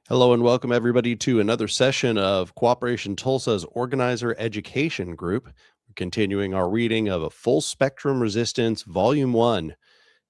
Hello and welcome everybody to another session of Cooperation Tulsa's Organizer Education Group. We're continuing our reading of a Full Spectrum Resistance Volume 1. I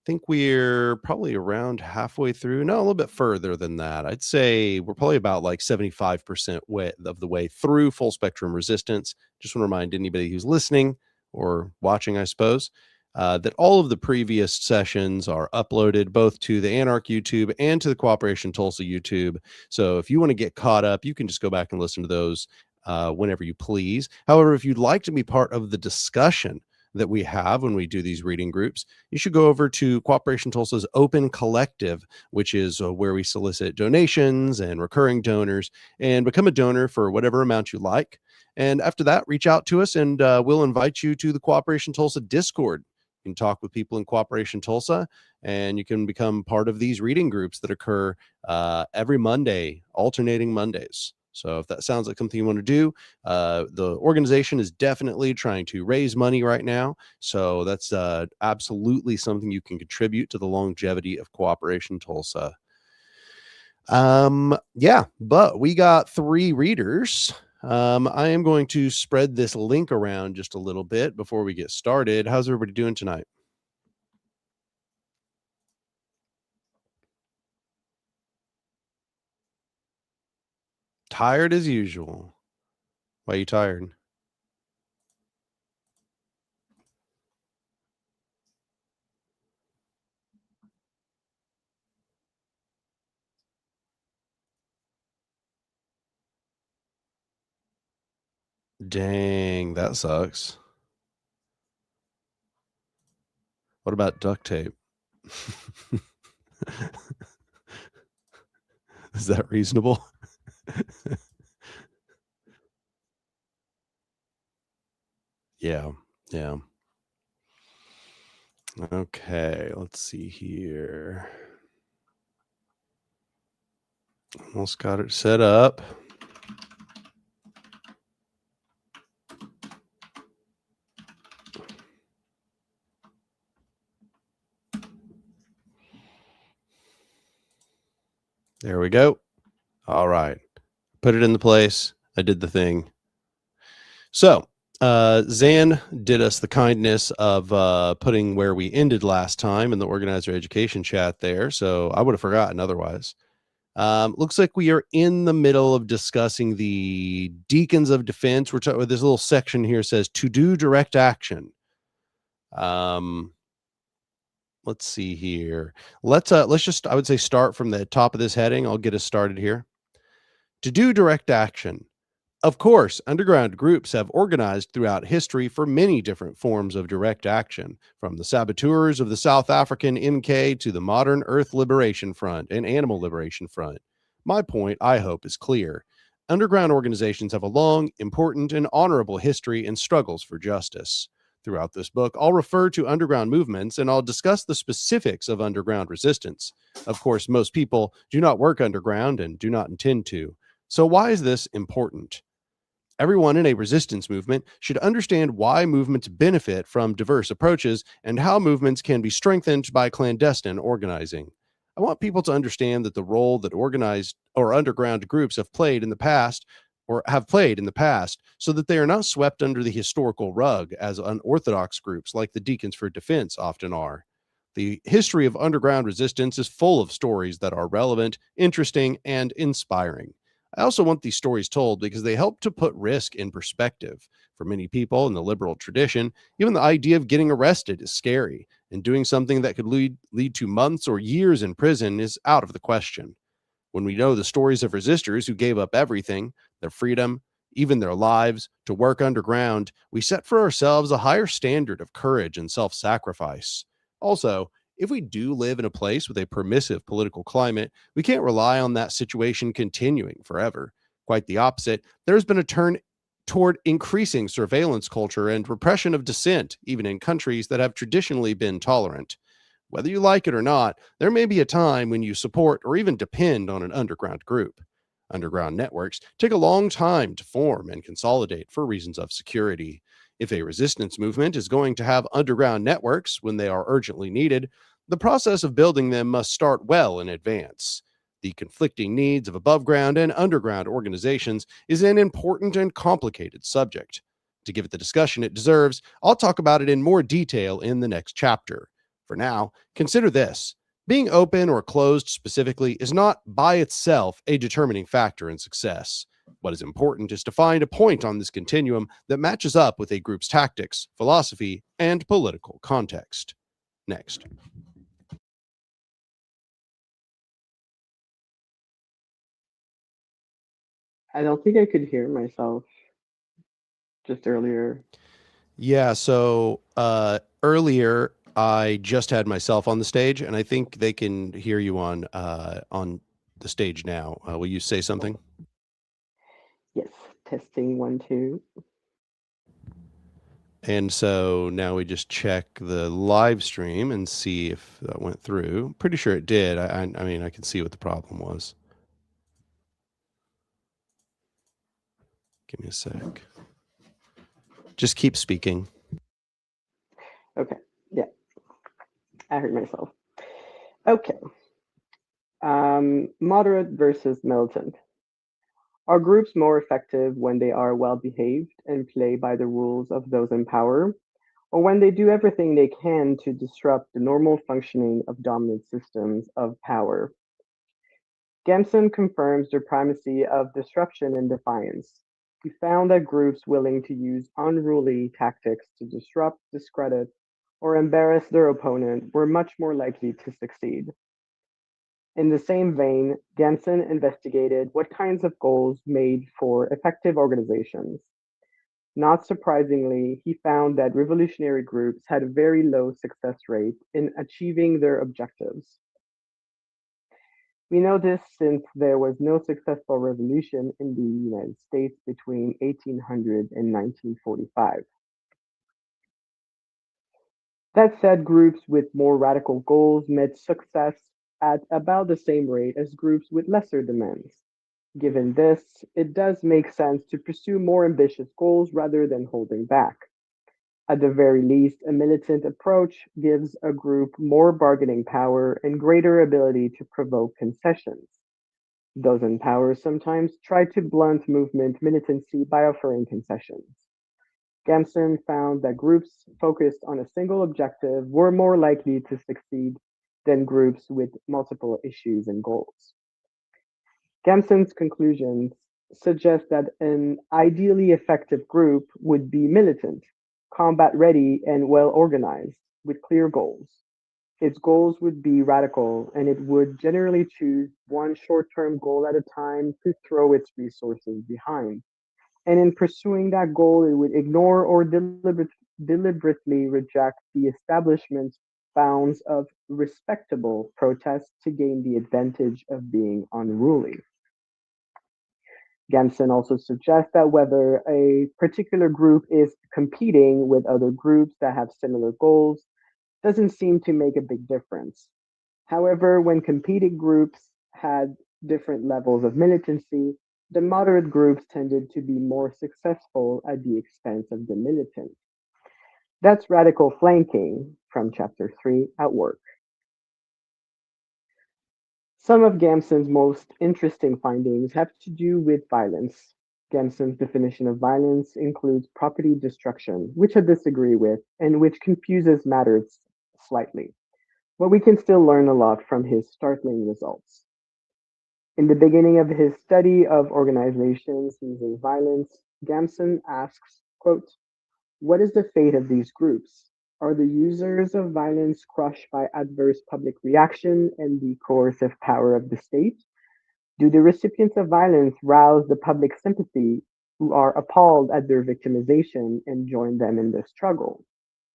think we're probably around halfway through. No, a little bit further than that. I'd say we're probably about like 75% of the way through Full Spectrum Resistance. Just want to remind anybody who's listening or watching, I suppose, that all of the previous sessions are uploaded both to the Anark YouTube and to the Cooperation Tulsa YouTube. So if you want to get caught up, you can just go back and listen to those whenever you please. However, if you'd like to be part of the discussion that we have when we do these reading groups, you should go over to Cooperation Tulsa's Open Collective, which is where we solicit donations and recurring donors, and become a donor for whatever amount you like. And after that, reach out to us and we'll invite you to the Cooperation Tulsa Discord. You can talk with people in Cooperation Tulsa, and you can become part of these reading groups that occur every Monday, alternating Mondays. So if that sounds like something you want to do, the organization is definitely trying to raise money right now. So that's absolutely something you can contribute to the longevity of Cooperation Tulsa. Yeah, but we got 3 readers. I am going to spread this link around just a little bit before we get started. How's everybody doing tonight? Tired as usual. Why are you tired? Dang, that sucks. What about duct tape? Is that reasonable? Yeah. Okay, let's see here. Almost got it set up. There we go. All right. Put it in the place. I did the thing. So, Zan did us the kindness of putting where we ended last time in the organizer education chat there. So I would have forgotten otherwise. Looks like we are in the middle of discussing the Deacons of Defense. We're talking. This little section here says to do direct action. Let's see here. Let's just, I would say, start from the top of this heading. I'll get us started here. To do direct action. Of course, underground groups have organized throughout history for many different forms of direct action, from the saboteurs of the South African MK to the modern Earth Liberation Front and Animal Liberation Front. My point, I hope, is clear. Underground organizations have a long, important, and honorable history and struggles for justice. Throughout this book, I'll refer to underground movements and I'll discuss the specifics of underground resistance. Of course, most people do not work underground and do not intend to. So why is this important? Everyone in a resistance movement should understand why movements benefit from diverse approaches and how movements can be strengthened by clandestine organizing. I want people to understand that the role that organized or underground groups have played in the past so that they are not swept under the historical rug as unorthodox groups like the Deacons for Defense often are. The history of underground resistance is full of stories that are relevant, interesting, and inspiring. I also want these stories told because they help to put risk in perspective. For many people in the liberal tradition, even the idea of getting arrested is scary, and doing something that could lead to months or years in prison is out of the question. When we know the stories of resistors who gave up everything, their freedom, even their lives, to work underground, we set for ourselves a higher standard of courage and self-sacrifice. Also, if we do live in a place with a permissive political climate, we can't rely on that situation continuing forever. Quite the opposite. There's been a turn toward increasing surveillance culture and repression of dissent, even in countries that have traditionally been tolerant. Whether you like it or not, there may be a time when you support or even depend on an underground group. Underground networks take a long time to form and consolidate for reasons of security. If a resistance movement is going to have underground networks when they are urgently needed, the process of building them must start well in advance. The conflicting needs of above ground and underground organizations is an important and complicated subject. To give it the discussion it deserves, I'll talk about it in more detail in the next chapter. For now, consider this: being open or closed specifically is not by itself a determining factor in success. What is important is to find a point on this continuum that matches up with a group's tactics, philosophy, and political context. Next. I don't think I could hear myself just earlier. Yeah, so earlier I just had myself on the stage, and I think they can hear you on the stage now. Will you say something? Yes, testing one, two. And so now we just check the live stream and see if that went through. Pretty sure it did. I mean, I can see what the problem was. Give me a sec. Just keep speaking. Okay, yeah, I heard myself. Okay, moderate versus militant. Are groups more effective when they are well behaved and play by the rules of those in power, or when they do everything they can to disrupt the normal functioning of dominant systems of power? Gamson confirms the primacy of disruption and defiance. He found that groups willing to use unruly tactics to disrupt, discredit, or embarrass their opponent were much more likely to succeed. In the same vein, Gamson investigated what kinds of goals made for effective organizations. Not surprisingly, he found that revolutionary groups had a very low success rate in achieving their objectives. We know this since there was no successful revolution in the United States between 1800 and 1945. That said, groups with more radical goals met success at about the same rate as groups with lesser demands. Given this, it does make sense to pursue more ambitious goals rather than holding back. At the very least, a militant approach gives a group more bargaining power and greater ability to provoke concessions. Those in power sometimes try to blunt movement militancy by offering concessions. Gamson found that groups focused on a single objective were more likely to succeed than groups with multiple issues and goals. Gamson's conclusions suggest that an ideally effective group would be militant, combat ready, and well organized, with clear goals. Its goals would be radical, and it would generally choose one short term goal at a time to throw its resources behind. And in pursuing that goal, it would ignore or deliberately reject the establishment's bounds of respectable protest to gain the advantage of being unruly. Gamson also suggests that whether a particular group is competing with other groups that have similar goals doesn't seem to make a big difference. However, when competing groups had different levels of militancy, the moderate groups tended to be more successful at the expense of the militant. That's radical flanking from chapter 3 at work. Some of Gamson's most interesting findings have to do with violence. Gamson's definition of violence includes property destruction, which I disagree with and which confuses matters slightly. But we can still learn a lot from his startling results. In the beginning of his study of organizations using violence, Gamson asks, quote, "What is the fate of these groups? Are the users of violence crushed by adverse public reaction and the coercive power of the state? Do the recipients of violence rouse the public sympathy who are appalled at their victimization and join them in the struggle?"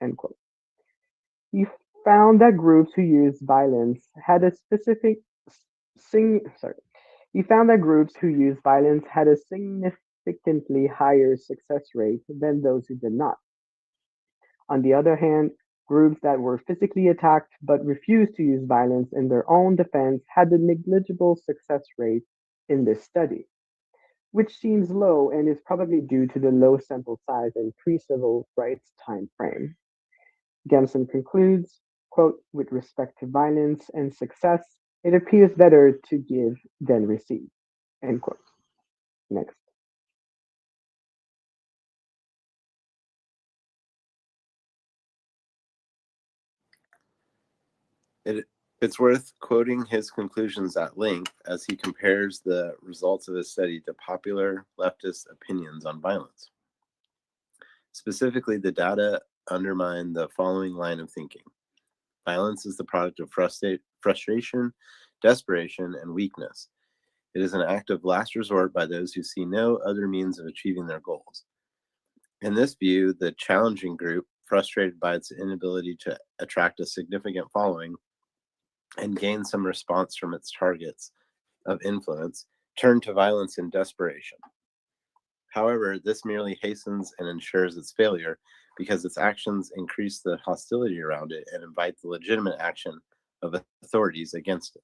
End quote. He found that groups who used violence had a specific sorry. He found that groups who used violence had a significantly higher success rate than those who did not. On the other hand, groups that were physically attacked but refused to use violence in their own defense had a negligible success rate in this study, which seems low and is probably due to the low sample size and pre-civil rights time frame. Gamson concludes, quote, "With respect to violence and success, It appears better to give than receive. End quote. Next. It, it's worth quoting his conclusions at length as he compares the results of his study to popular leftist opinions on violence. Specifically, the data undermine the following line of thinking. Violence is the product of frustration, desperation, and weakness. It is an act of last resort by those who see no other means of achieving their goals. In this view, the challenging group, frustrated by its inability to attract a significant following and gain some response from its targets of influence, turned to violence in desperation. However, this merely hastens and ensures its failure because its actions increase the hostility around it and invite the legitimate action of authorities against it.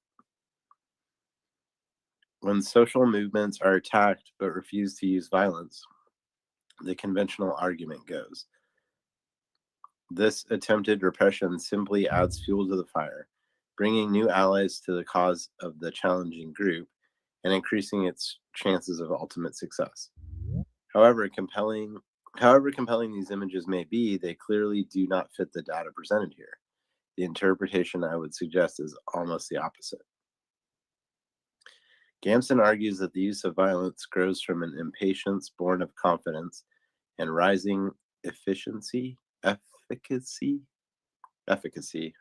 When social movements are attacked but refuse to use violence, the conventional argument goes, this attempted repression simply adds fuel to the fire, bringing new allies to the cause of the challenging group and increasing its chances of ultimate success. However compelling these images may be, they clearly do not fit the data presented here. The interpretation I would suggest is almost the opposite. Gamson argues that the use of violence grows from an impatience born of confidence and rising efficacy,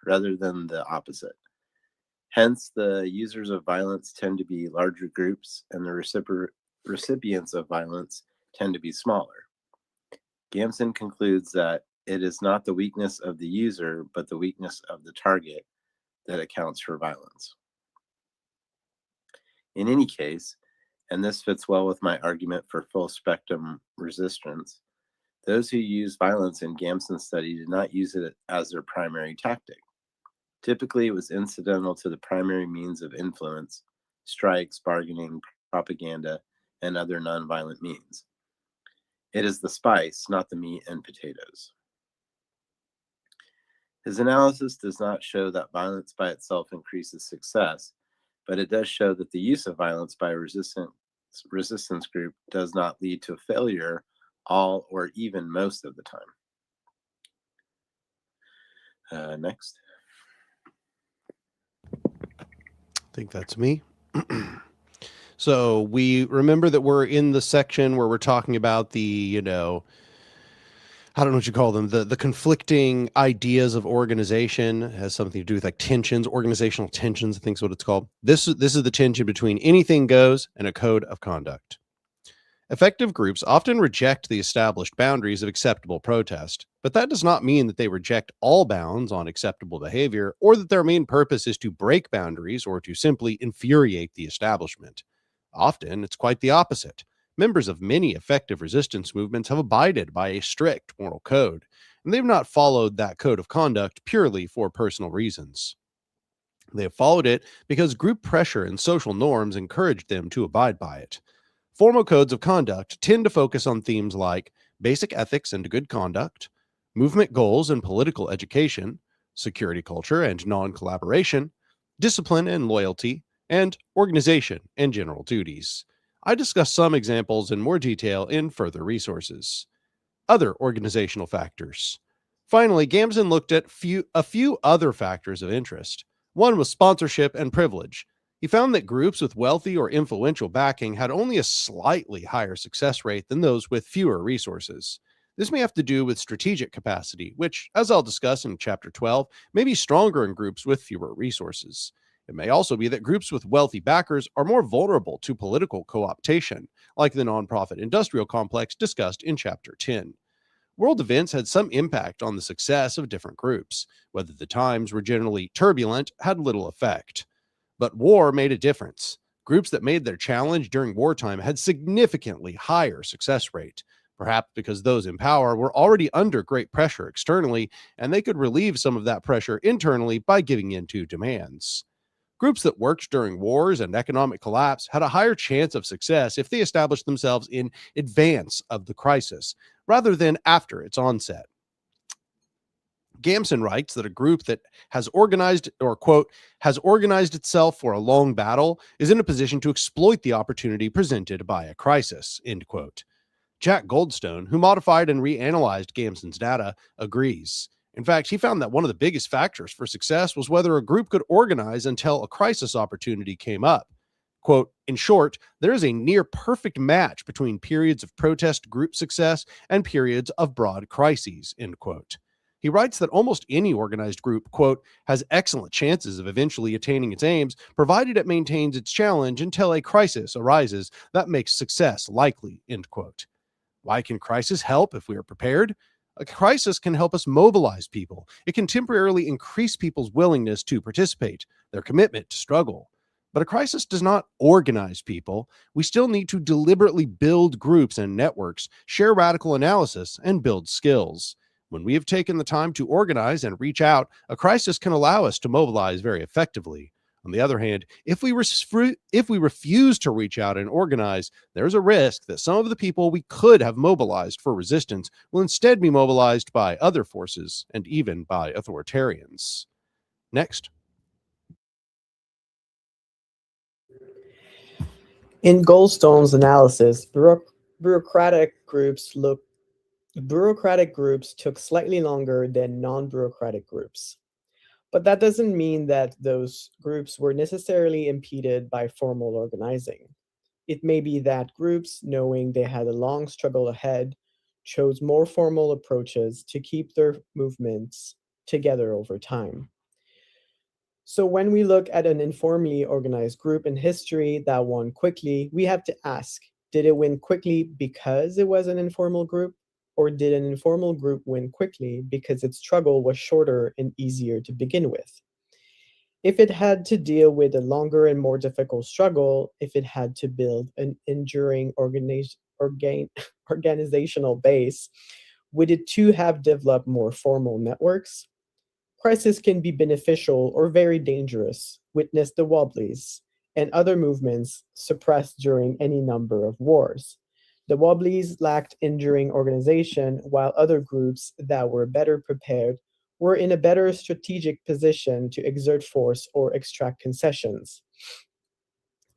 rather than the opposite. Hence, the users of violence tend to be larger groups, and the recipients of violence tend to be smaller. Gamson concludes that it is not the weakness of the user, but the weakness of the target that accounts for violence. In any case, and this fits well with my argument for full spectrum resistance, those who use violence in Gamson's study did not use it as their primary tactic. Typically, it was incidental to the primary means of influence, strikes, bargaining, propaganda, and other nonviolent means. It is the spice, not the meat and potatoes. His analysis does not show that violence by itself increases success, but it does show that the use of violence by a resistance group does not lead to failure all or even most of the time. Next. I think that's me. So we remember that we're in the section where we're talking about the, I don't know what you call them, the conflicting ideas of organization. It has something to do with like tensions, organizational tensions, I think is what it's called. This is the tension between anything goes and a code of conduct. Effective groups often reject the established boundaries of acceptable protest, but that does not mean that they reject all bounds on acceptable behavior or that their main purpose is to break boundaries or to simply infuriate the establishment. Often, it's quite the opposite. Members of many effective resistance movements have abided by a strict moral code, and they've not followed that code of conduct purely for personal reasons. They have followed it because group pressure and social norms encouraged them to abide by it. Formal codes of conduct tend to focus on themes like basic ethics and good conduct, movement goals and political education, security culture and non-collaboration, discipline and loyalty, and organization and general duties. I discuss some examples in more detail in further resources. Other organizational factors. Finally, Gamson looked at a few other factors of interest. One was sponsorship and privilege. He found that groups with wealthy or influential backing had only a slightly higher success rate than those with fewer resources. This may have to do with strategic capacity, which, as I'll discuss in Chapter 12, may be stronger in groups with fewer resources. It may also be that groups with wealthy backers are more vulnerable to political co-optation, like the nonprofit industrial complex discussed in Chapter 10. World events had some impact on the success of different groups. Whether the times were generally turbulent had little effect. But war made a difference. Groups that made their challenge during wartime had significantly higher success rate, perhaps because those in power were already under great pressure externally, and they could relieve some of that pressure internally by giving in to demands. Groups that worked during wars and economic collapse had a higher chance of success if they established themselves in advance of the crisis, rather than after its onset. Gamson writes that a group that has organized or, quote, has organized itself for a long battle is in a position to exploit the opportunity presented by a crisis, end quote. Jack Goldstone, who modified and reanalyzed Gamson's data, agrees. In fact, he found that one of the biggest factors for success was whether a group could organize until a crisis opportunity came up. Quote, in short, there is a near perfect match between periods of protest group success and periods of broad crises, end quote. He writes that almost any organized group, quote, has excellent chances of eventually attaining its aims, provided it maintains its challenge until a crisis arises that makes success likely, end quote. Why can crisis help if we are prepared? A crisis can help us mobilize people. It can temporarily increase people's willingness to participate, their commitment to struggle. But a crisis does not organize people. We still need to deliberately build groups and networks, share radical analysis, and build skills. When we have taken the time to organize and reach out, a crisis can allow us to mobilize very effectively. On the other hand, if we refuse to reach out and organize, there's a risk that some of the people we could have mobilized for resistance will instead be mobilized by other forces and even by authoritarians. Next. In Goldstone's analysis, bureaucratic groups took slightly longer than non-bureaucratic groups. But that doesn't mean that those groups were necessarily impeded by formal organizing. It may be that groups, knowing they had a long struggle ahead, chose more formal approaches to keep their movements together over time. So when we look at an informally organized group in history that won quickly, we have to ask, did it win quickly because it was an informal group? Or did an informal group win quickly because its struggle was shorter and easier to begin with? If it had to deal with a longer and more difficult struggle, if it had to build an enduring organizational base, would it too have developed more formal networks? Crisis can be beneficial or very dangerous. Witness the Wobblies and other movements suppressed during any number of wars. The Wobblies lacked enduring organization, while other groups that were better prepared were in a better strategic position to exert force or extract concessions.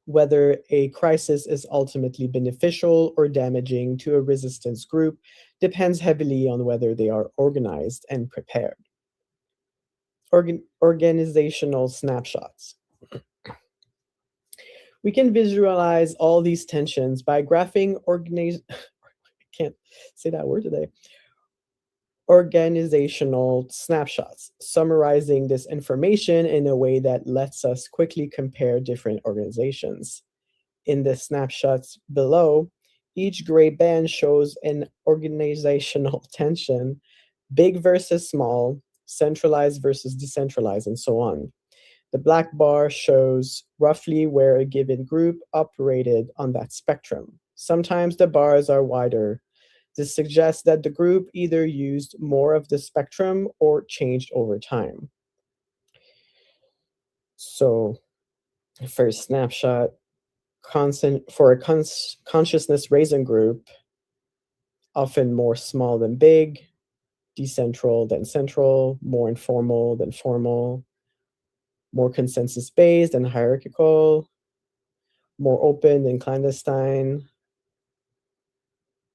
Whether a crisis is ultimately beneficial or damaging to a resistance group depends heavily on whether they are organized and prepared. Organizational snapshots. We can visualize all these tensions by graphing I can't say that word today. Organizational snapshots, summarizing this information in a way that lets us quickly compare different organizations. In the snapshots below, each gray band shows an organizational tension, big versus small, centralized versus decentralized, and so on. The black bar shows roughly where a given group operated on that spectrum. Sometimes the bars are wider. This suggests that the group either used more of the spectrum or changed over time. So, first snapshot, for a consciousness raising group, often more small than big, decentral than central, more informal than formal, more consensus-based than hierarchical, more open than clandestine,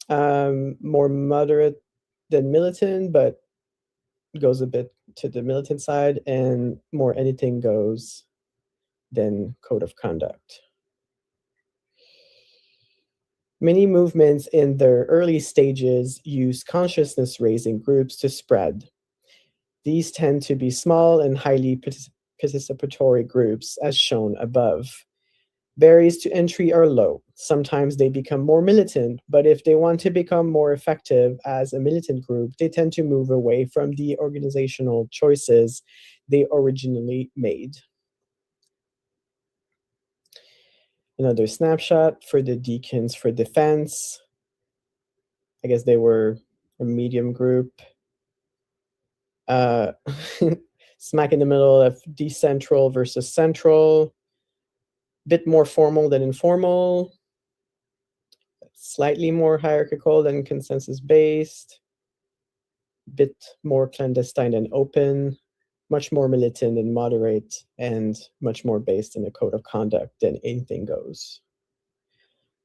more moderate than militant, but goes a bit to the militant side, and more anything goes than code of conduct. Many movements in their early stages use consciousness-raising groups to spread. These tend to be small and highly participatory groups, as shown above. Barriers to entry are low. Sometimes they become more militant, but if they want to become more effective as a militant group, they tend to move away from the organizational choices they originally made. Another snapshot for the Deacons for Defense. I guess they were a medium group. Smack in the middle of decentral versus central. Bit more formal than informal. Slightly more hierarchical than consensus-based. bit more clandestine and open, much more militant and moderate, and much more based in a code of conduct than anything goes.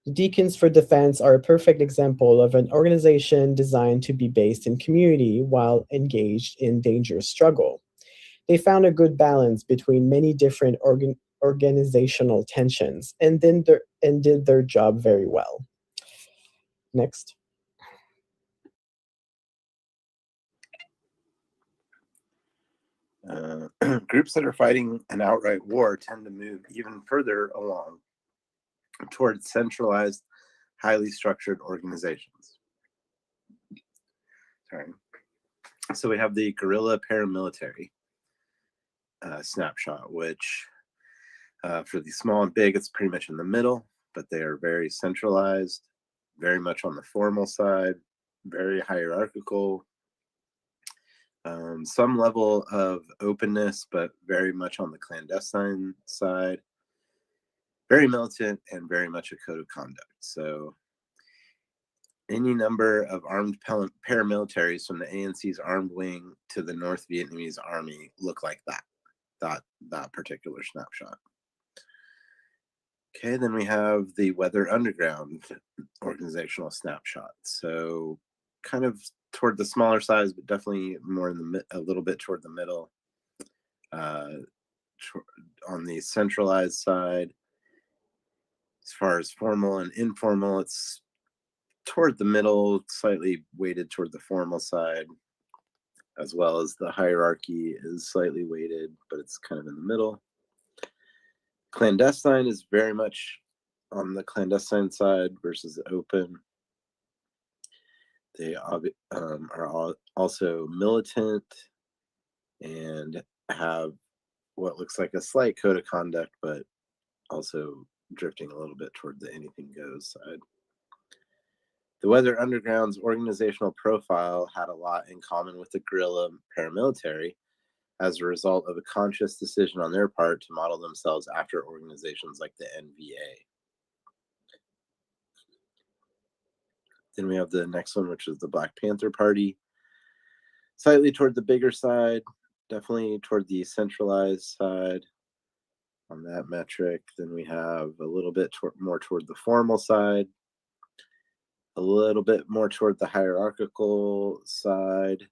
The Deacons for Defense are a perfect example of an organization designed to be based in community while engaged in dangerous struggle. They found a good balance between many different organizational tensions and did their job very well. Next. Groups that are fighting an outright war tend to move even further along towards centralized, highly structured organizations. Sorry. So we have the guerrilla paramilitary snapshot, which for the small and big, it's pretty much in the middle, but they are very centralized, very much on the formal side, very hierarchical, some level of openness, but very much on the clandestine side, very militant, and very much a code of conduct. So any number of armed paramilitaries from the ANC's armed wing to the North Vietnamese army look like that particular snapshot. Okay, then we have the Weather Underground organizational snapshot. So kind of toward the smaller size, but definitely more in a little bit toward the middle. On the centralized side, as far as formal and informal, it's toward the middle, slightly weighted toward the formal side, as well as the hierarchy is slightly weighted, but it's kind of in the middle. Clandestine is very much on the clandestine side versus open. They are also militant and have what looks like a slight code of conduct, but also drifting a little bit toward the anything goes side. The Weather Underground's organizational profile had a lot in common with the guerrilla paramilitary as a result of a conscious decision on their part to model themselves after organizations like the NVA. Then we have the next one, which is the Black Panther Party. Slightly toward the bigger side, definitely toward the centralized side on that metric. Then we have a little bit more toward the formal side, a little bit more toward the hierarchical side.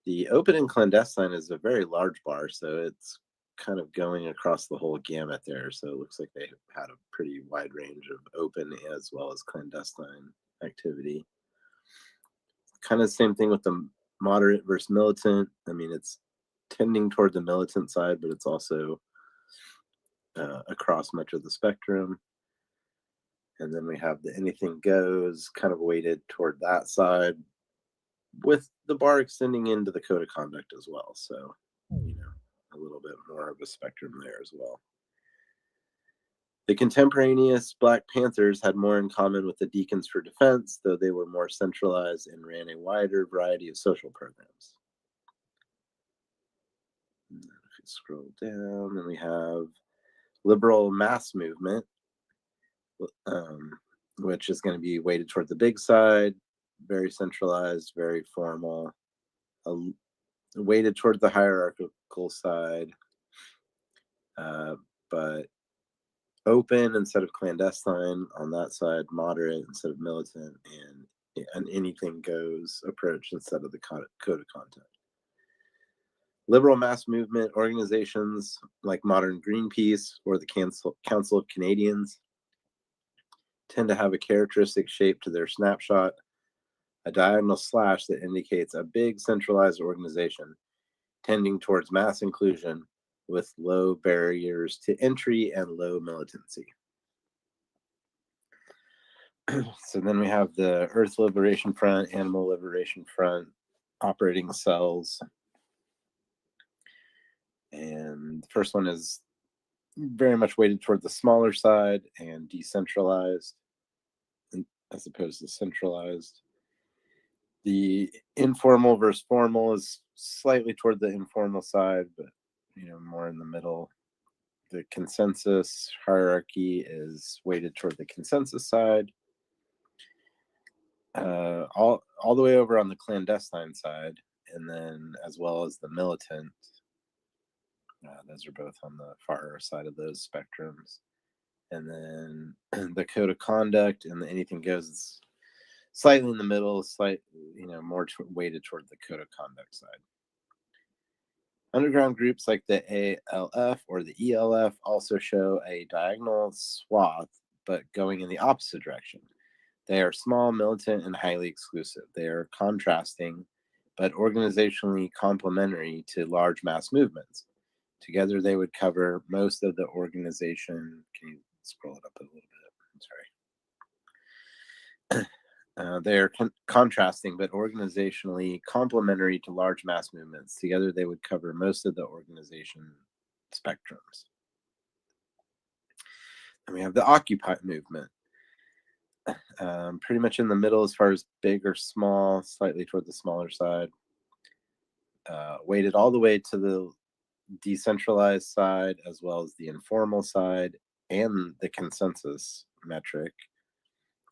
The open and clandestine is a very large bar, so it's kind of going across the whole gamut there. So it looks like they had a pretty wide range of open as well as clandestine activity. Kind of the same thing with the moderate versus militant. I mean, it's tending toward the militant side, but it's also across much of the spectrum. And then we have the anything goes, kind of weighted toward that side, with the bar extending into the code of conduct as well. So, a little bit more of a spectrum there as well. The contemporaneous Black Panthers had more in common with the Deacons for Defense, though they were more centralized and ran a wider variety of social programs. And then if you scroll down, then we have Liberal Mass Movement, which is going to be weighted toward the big side, very centralized, very formal, weighted toward the hierarchical side, but open instead of clandestine on that side, moderate instead of militant, and an anything goes approach instead of the code of conduct. Liberal mass movement organizations like modern Greenpeace or the Council of Canadians tend to have a characteristic shape to their snapshot, a diagonal slash that indicates a big centralized organization tending towards mass inclusion with low barriers to entry and low militancy. So then we have the Earth Liberation Front, Animal Liberation Front, operating cells. And the first one is very much weighted toward the smaller side and decentralized as opposed to centralized. The informal versus formal is slightly toward the informal side, but more in the middle. The consensus hierarchy is weighted toward the consensus side. all the way over on the clandestine side, and then as well as the militant. Those are both on the far side of those spectrums. And then the code of conduct and the anything goes is slightly in the middle, more weighted toward the code of conduct side. Underground groups like the ALF or the ELF also show a diagonal swath, but going in the opposite direction. They are small, militant, and highly exclusive. They are contrasting, but organizationally complementary to large mass movements. Together, they would cover most of the organization. Can you scroll it up a little bit? I'm sorry. They are contrasting, but organizationally complementary to large mass movements. Together, they would cover most of the organization spectrums. And we have the Occupy movement. Pretty much in the middle as far as big or small, slightly toward the smaller side. Weighted all the way to the decentralized side, as well as the informal side and the consensus metric,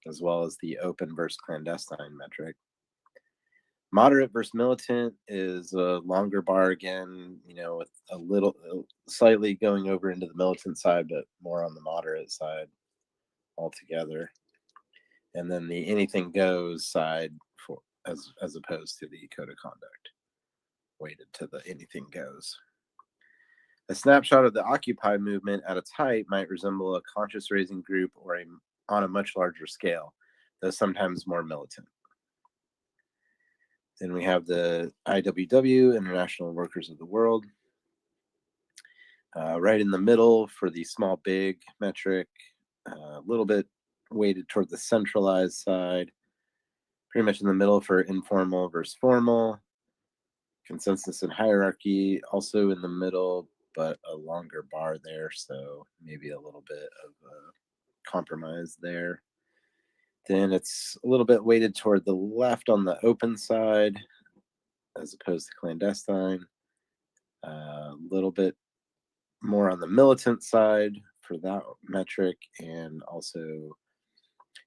as well as the open versus clandestine metric. Moderate versus militant is a longer bar again, with a little slightly going over into the militant side, but more on the moderate side altogether. And then the anything goes side for as opposed to the code of conduct, weighted to the anything goes. A snapshot of the Occupy movement at its height might resemble a conscious raising group or on a much larger scale, though sometimes more militant. Then we have the IWW, International Workers of the World. Right in the middle for the small big metric, a little bit weighted toward the centralized side. Pretty much in the middle for informal versus formal. Consensus and hierarchy also in the middle, but a longer bar there, so maybe a little bit of a compromise there. Then it's a little bit weighted toward the left on the open side as opposed to clandestine. A little bit more on the militant side for that metric, and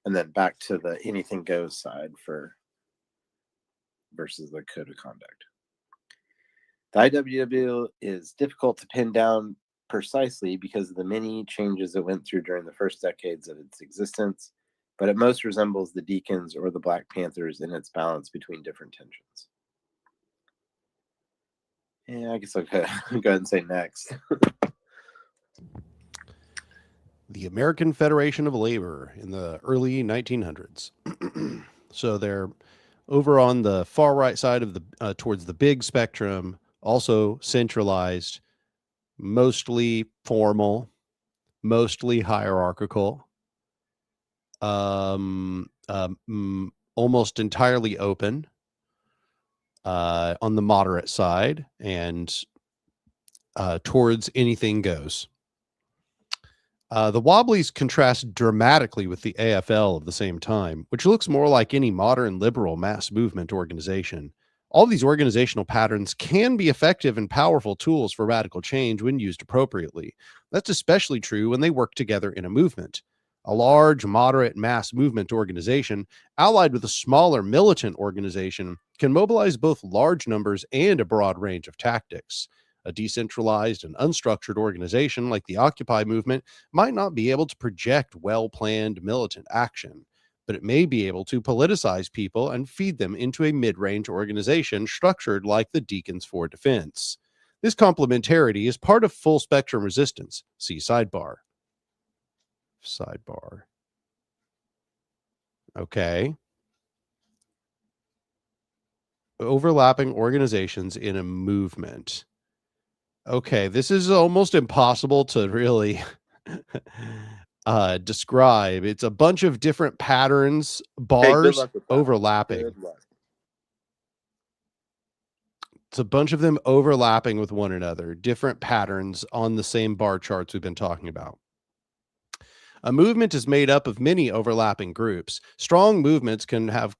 then back to the anything goes side versus the code of conduct. The IWW is difficult to pin down precisely because of the many changes it went through during the first decades of its existence, but it most resembles the Deacons or the Black Panthers in its balance between different tensions. Yeah, I guess I'll go ahead and say next. The American Federation of Labor in the early 1900s. So they're over on the far right side of the towards the big spectrum, also centralized, mostly formal, mostly hierarchical, almost entirely open on the moderate side, and towards anything goes. The Wobblies contrast dramatically with the AFL of the same time, which looks more like any modern liberal mass movement organization. All these organizational patterns can be effective and powerful tools for radical change when used appropriately. That's especially true when they work together in a movement. A large, moderate mass movement organization, allied with a smaller militant organization, can mobilize both large numbers and a broad range of tactics. A decentralized and unstructured organization like the Occupy movement might not be able to project well-planned militant action, but it may be able to politicize people and feed them into a mid-range organization structured like the Deacons for Defense. This complementarity is part of full spectrum resistance. See sidebar. Sidebar. Okay. Overlapping organizations in a movement. Okay, this is almost impossible to really describe. It's a bunch of different patterns, bars overlapping. It's a bunch of them overlapping with one another, different patterns on the same bar charts we've been talking about. A movement is made up of many overlapping groups. Strong movements can have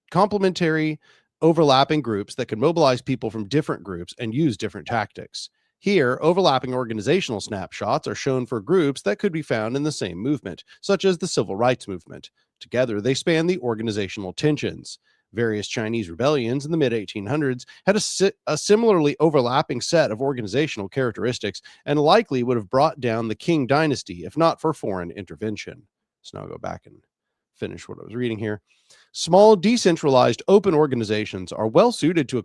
complementary overlapping groups that can mobilize people from different groups and use different tactics. Here, overlapping organizational snapshots are shown for groups that could be found in the same movement, such as the civil rights movement. Together, they span the organizational tensions. Various Chinese rebellions in the mid 1800s had a similarly overlapping set of organizational characteristics and likely would have brought down the Qing dynasty if not for foreign intervention. So now I'll go back and finish what I was reading here. Small, decentralized, open organizations are well suited to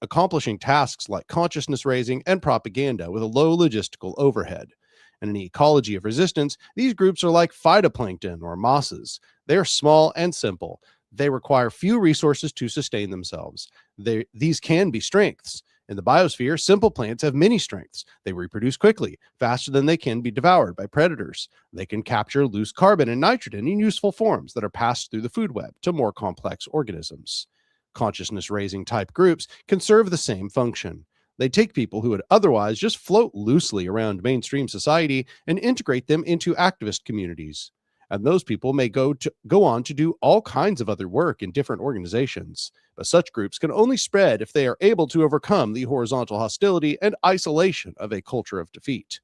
accomplishing tasks like consciousness raising and propaganda with a low logistical overhead. In an ecology of resistance, these groups are like phytoplankton or mosses. They are small and simple. They require few resources to sustain themselves. These can be strengths. In the biosphere, simple plants have many strengths. They reproduce quickly, faster than they can be devoured by predators. They can capture loose carbon and nitrogen in useful forms that are passed through the food web to more complex organisms. Consciousness raising type groups can serve the same function. They take people who would otherwise just float loosely around mainstream society and integrate them into activist communities. And those people may go on to do all kinds of other work in different organizations. But such groups can only spread if they are able to overcome the horizontal hostility and isolation of a culture of defeat.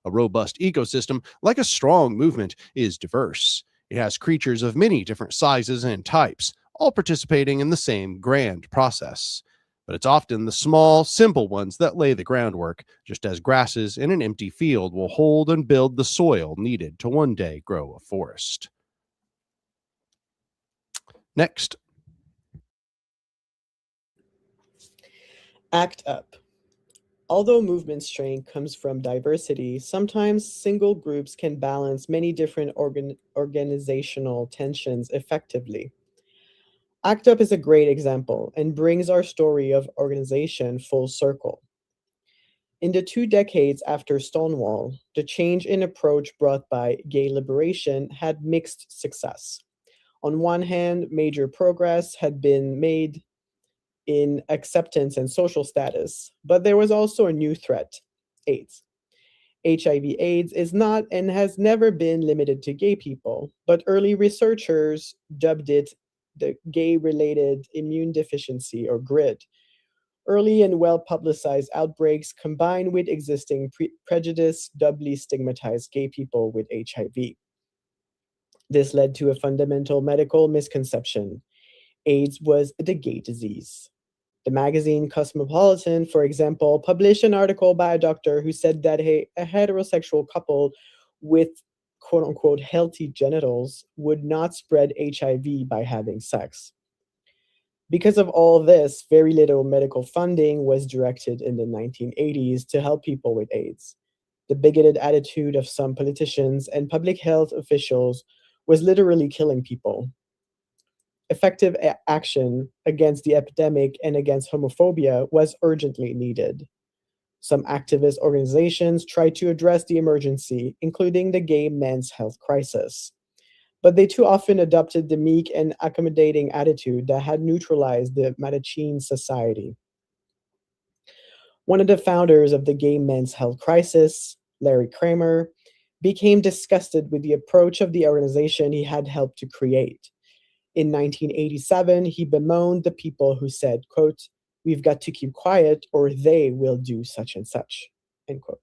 A robust ecosystem, like a strong movement, is diverse. It has creatures of many different sizes and types, all participating in the same grand process. But it's often the small, simple ones that lay the groundwork, just as grasses in an empty field will hold and build the soil needed to one day grow a forest. Next. Act up. Although movement strength comes from diversity, sometimes single groups can balance many different organizational tensions effectively. ACT UP is a great example and brings our story of organization full circle. In the 2 decades after Stonewall, the change in approach brought by gay liberation had mixed success. On one hand, major progress had been made in acceptance and social status, but there was also a new threat: AIDS. HIV/AIDS is not and has never been limited to gay people, but early researchers dubbed it the gay related immune deficiency or GRID. Early and well publicized outbreaks combined with existing prejudice doubly stigmatized gay people with HIV. This led to a fundamental medical misconception: AIDS was the gay disease. The magazine Cosmopolitan, for example, published an article by a doctor who said that a heterosexual couple with quote unquote healthy genitals would not spread HIV by having sex. Because of all this, very little medical funding was directed in the 1980s to help people with AIDS. The bigoted attitude of some politicians and public health officials was literally killing people. Effective action against the epidemic and against homophobia was urgently needed. Some activist organizations tried to address the emergency, including the gay men's health crisis. But they too often adopted the meek and accommodating attitude that had neutralized the Mattachine society. One of the founders of the gay men's health crisis, Larry Kramer, became disgusted with the approach of the organization he had helped to create. In 1987, he bemoaned the people who said, quote, "We've got to keep quiet or they will do such and such," end quote.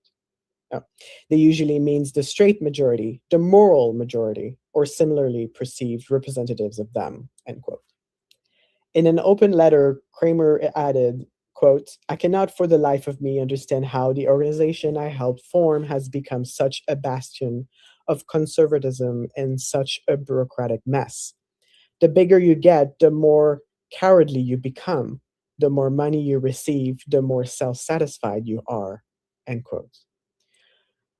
Now, they usually means the straight majority, the moral majority, or similarly perceived representatives of them, end quote. In an open letter, Kramer added, quote, "I cannot for the life of me understand how the organization I helped form has become such a bastion of conservatism and such a bureaucratic mess. The bigger you get, the more cowardly you become. The more money you receive, the more self-satisfied you are," end quote.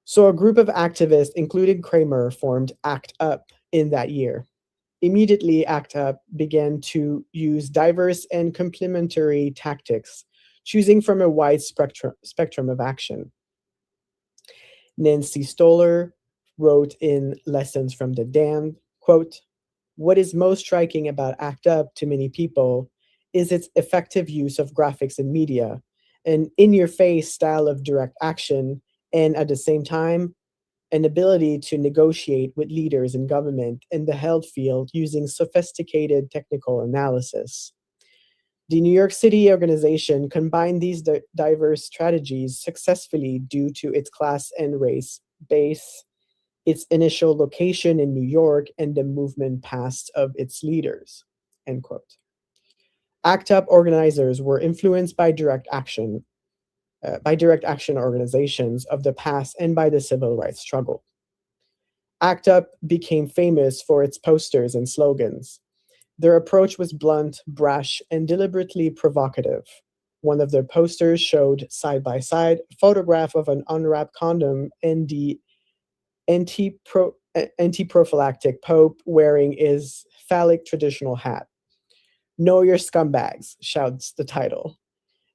So a group of activists, including Kramer, formed ACT UP in that year. Immediately, ACT UP began to use diverse and complementary tactics, choosing from a wide spectrum of action. Nancy Stoller wrote in Lessons from the Damned, quote, "What is most striking about ACT UP to many people is its effective use of graphics and media, an in-your-face style of direct action, and at the same time, an ability to negotiate with leaders in government in the health field using sophisticated technical analysis. The New York City organization combined these diverse strategies successfully due to its class and race base, its initial location in New York, and the movement past of its leaders. End quote. ACT UP organizers were influenced by direct action organizations of the past and by the civil rights struggle. ACT UP became famous for its posters and slogans. Their approach was blunt, brash, and deliberately provocative. One of their posters showed side by side a photograph of an unwrapped condom and the anti-prophylactic Pope wearing his phallic traditional hat. Know your scumbags, shouts the title.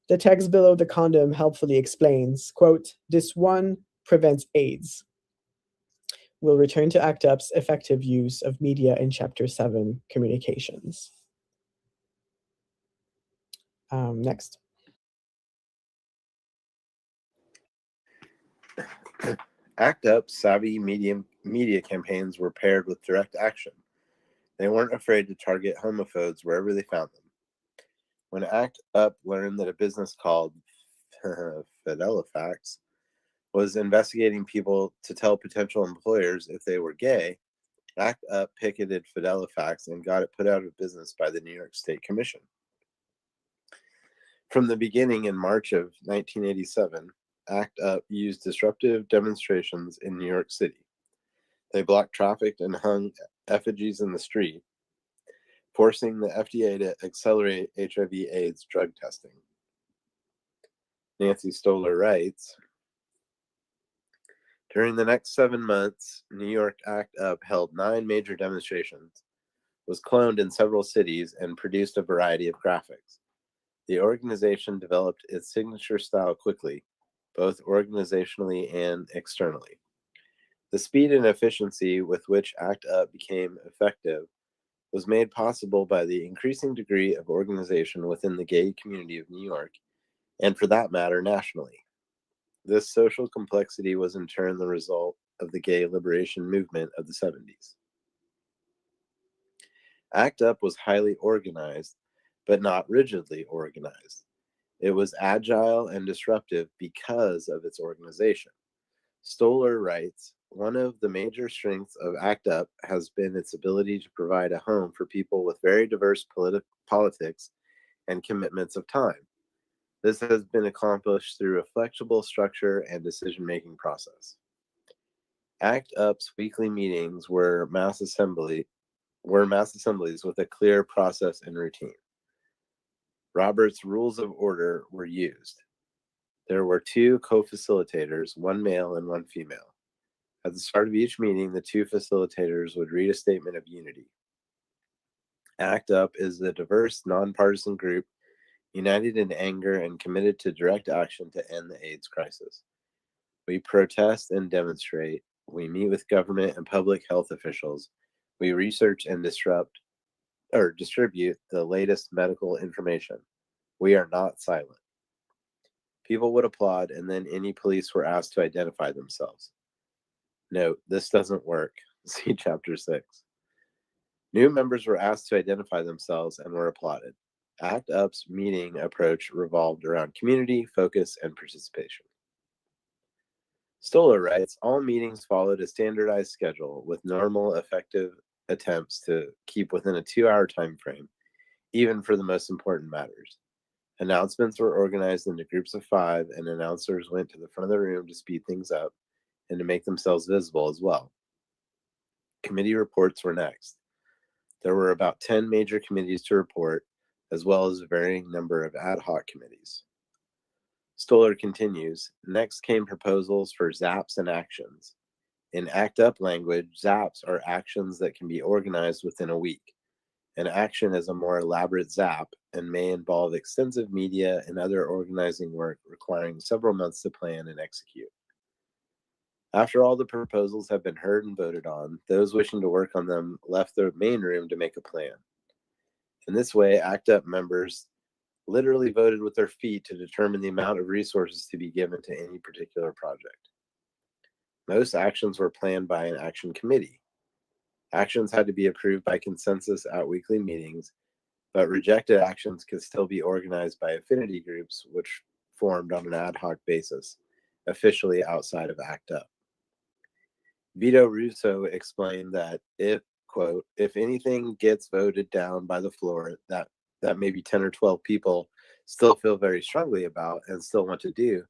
The text below the condom helpfully explains, quote, this one prevents AIDS. We'll return to ACT UP's effective use of media in Chapter 7, Communications. Next. ACT UP's savvy media campaigns were paired with direct action. They weren't afraid to target homophobes wherever they found them. When ACT UP learned that a business called Fidelifax was investigating people to tell potential employers if they were gay, ACT UP picketed Fidelifax and got it put out of business by the New York State Commission. From the beginning in March of 1987, ACT UP used disruptive demonstrations in New York City. They blocked traffic and hung effigies in the street, forcing the FDA to accelerate HIV/AIDS drug testing. Nancy Stoller writes, during the next 7 months, New York ACT UP held 9 major demonstrations, was cloned in several cities, and produced a variety of graphics. The organization developed its signature style quickly, both organizationally and externally. The speed and efficiency with which ACT UP became effective was made possible by the increasing degree of organization within the gay community of New York, and for that matter, nationally. This social complexity was in turn the result of the gay liberation movement of the 70s. ACT UP was highly organized, but not rigidly organized. It was agile and disruptive because of its organization. Stoller writes, one of the major strengths of ACT UP has been its ability to provide a home for people with very diverse politics and commitments of time. This has been accomplished through a flexible structure and decision-making process. ACT UP's weekly meetings were mass assemblies with a clear process and routine. Robert's Rules of Order were used. There were 2 co-facilitators, one male and one female. At the start of each meeting, the 2 facilitators would read a statement of unity. ACT UP is a diverse, nonpartisan group united in anger and committed to direct action to end the AIDS crisis. We protest and demonstrate. We meet with government and public health officials. We research and distribute the latest medical information. We are not silent. People would applaud, and then any police were asked to identify themselves. Note, this doesn't work. See Chapter 6. New members were asked to identify themselves and were applauded. ACT UP's meeting approach revolved around community, focus, and participation. Stoller writes, all meetings followed a standardized schedule with normal, effective attempts to keep within a 2-hour time frame, even for the most important matters. Announcements were organized into groups of 5, and announcers went to the front of the room to speed things up and to make themselves visible as well. Committee reports were next. There were about 10 major committees to report, as well as a varying number of ad hoc committees. Stoller continues, next came proposals for ZAPs and actions. In ACT UP language, ZAPs are actions that can be organized within a week. An action is a more elaborate ZAP and may involve extensive media and other organizing work requiring several months to plan and execute. After all the proposals have been heard and voted on, those wishing to work on them left the main room to make a plan. In this way, ACT UP members literally voted with their feet to determine the amount of resources to be given to any particular project. Most actions were planned by an action committee. Actions had to be approved by consensus at weekly meetings, but rejected actions could still be organized by affinity groups, which formed on an ad hoc basis, officially outside of ACT UP. Vito Russo explained that if, quote, if anything gets voted down by the floor that maybe 10 or 12 people still feel very strongly about and still want to do,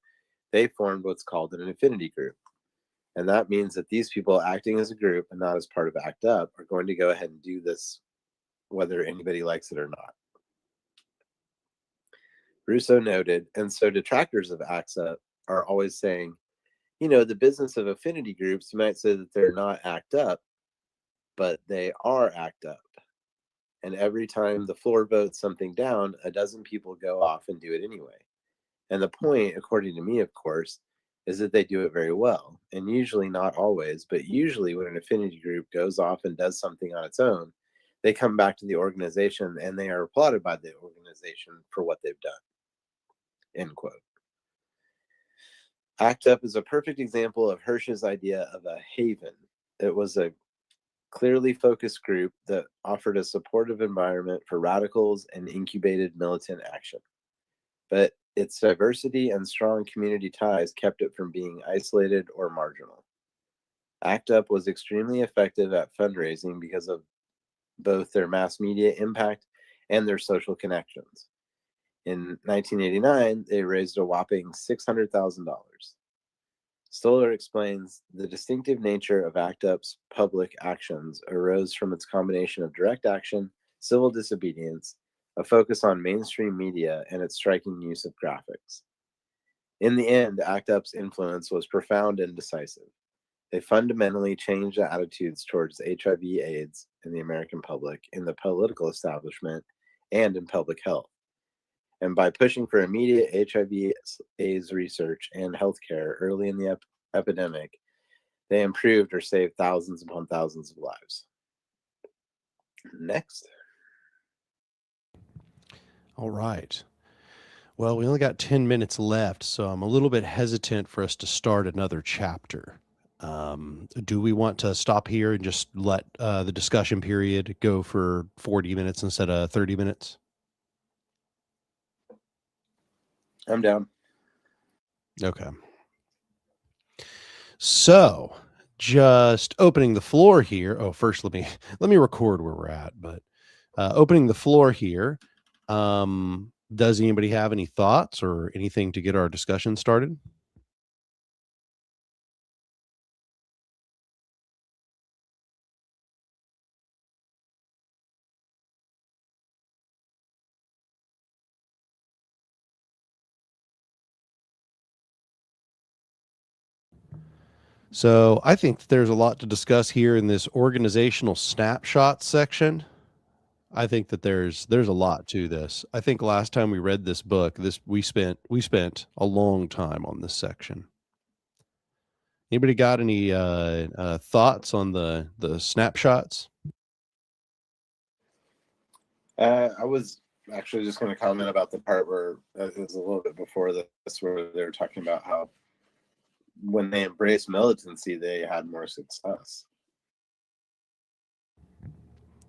they formed what's called an affinity group. And that means that these people acting as a group and not as part of ACT UP are going to go ahead and do this whether anybody likes it or not. Russo noted, and so detractors of ACT UP are always saying, the business of affinity groups, you might say that they're not ACT UP, but they are ACT UP. And every time the floor votes something down, a dozen people go off and do it anyway. And the point, according to me, of course, is that they do it very well. And usually, not always, but usually when an affinity group goes off and does something on its own, they come back to the organization and they are applauded by the organization for what they've done. End quote. ACT UP is a perfect example of Hirsch's idea of a haven. It was a clearly focused group that offered a supportive environment for radicals and incubated militant action. But its diversity and strong community ties kept it from being isolated or marginal. ACT UP was extremely effective at fundraising because of both their mass media impact and their social connections. In 1989, they raised a whopping $600,000. Stoller explains the distinctive nature of ACT UP's public actions arose from its combination of direct action, civil disobedience, a focus on mainstream media, and its striking use of graphics. In the end, ACT UP's influence was profound and decisive. They fundamentally changed the attitudes towards HIV/AIDS in the American public, in the political establishment, and in public health. And by pushing for immediate HIV/AIDS research and healthcare early in the epidemic, they improved or saved thousands upon thousands of lives. Next. All right. Well, we only got 10 minutes left, so I'm a little bit hesitant for us to start another chapter. Do we want to stop here and just let the discussion period go for 40 minutes instead of 30 minutes? I'm down. Okay. So, just opening the floor here. Oh, first let me record where we're at, but opening the floor here. Does anybody have any thoughts or anything to get our discussion started? So I think that there's a lot to discuss here in this organizational snapshot section. I think that there's a lot to this. I think last time we read this book, we spent a long time on this section. Anybody got any thoughts on the snapshots? I was actually just going to comment about the part where it was a little bit before this, where they were talking about how when they embraced militancy, they had more success.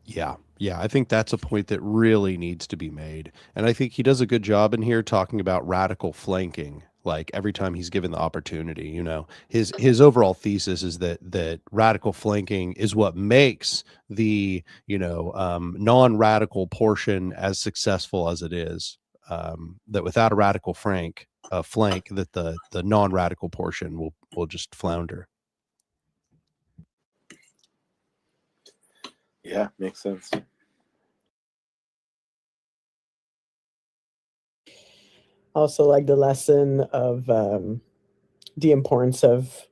Yeah. I think that's a point that really needs to be made. And I think he does a good job in here talking about radical flanking. Like every time he's given the opportunity, his overall thesis is that radical flanking is what makes the, non-radical portion as successful as it is. That without a radical flank, that the non-radical portion will just flounder. Yeah, makes sense. Also, like the lesson of the importance of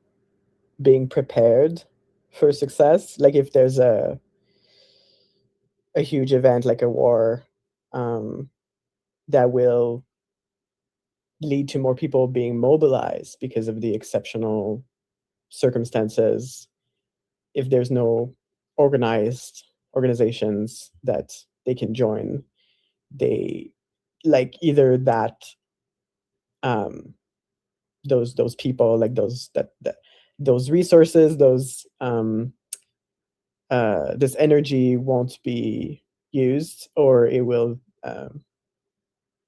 being prepared for success. Like if there's a huge event like a war that will lead to more people being mobilized because of the exceptional circumstances, if there's no organized organizations that they can join, they like either that those people, like those resources, this energy won't be used, or it will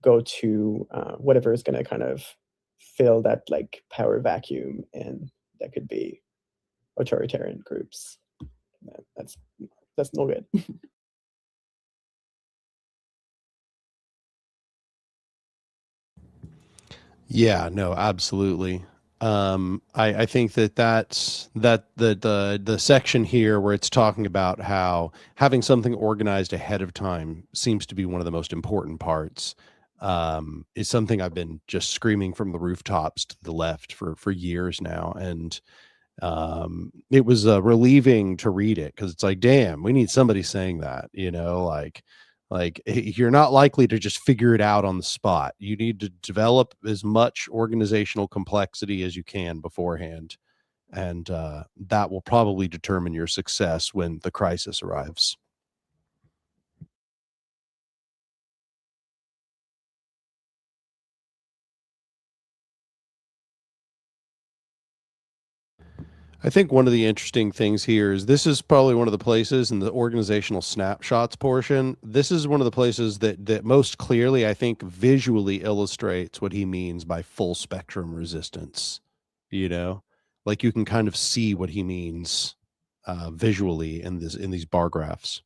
go to whatever is going to kind of fill that like power vacuum, and that could be authoritarian groups. That's no good. Yeah, no, absolutely. I think that the section here where it's talking about how having something organized ahead of time seems to be one of the most important parts. Is something I've been just screaming from the rooftops to the left for years now, and it was relieving to read it because it's like, damn, we need somebody saying that, you're not likely to just figure it out on the spot. You need to develop as much organizational complexity as you can beforehand, and that will probably determine your success when the crisis arrives. I think one of the interesting things here is this is probably one of the places in the organizational snapshots portion. This is one of the places that most clearly, I think, visually illustrates what he means by full spectrum resistance. You know, like you can kind of see what he means visually in these bar graphs.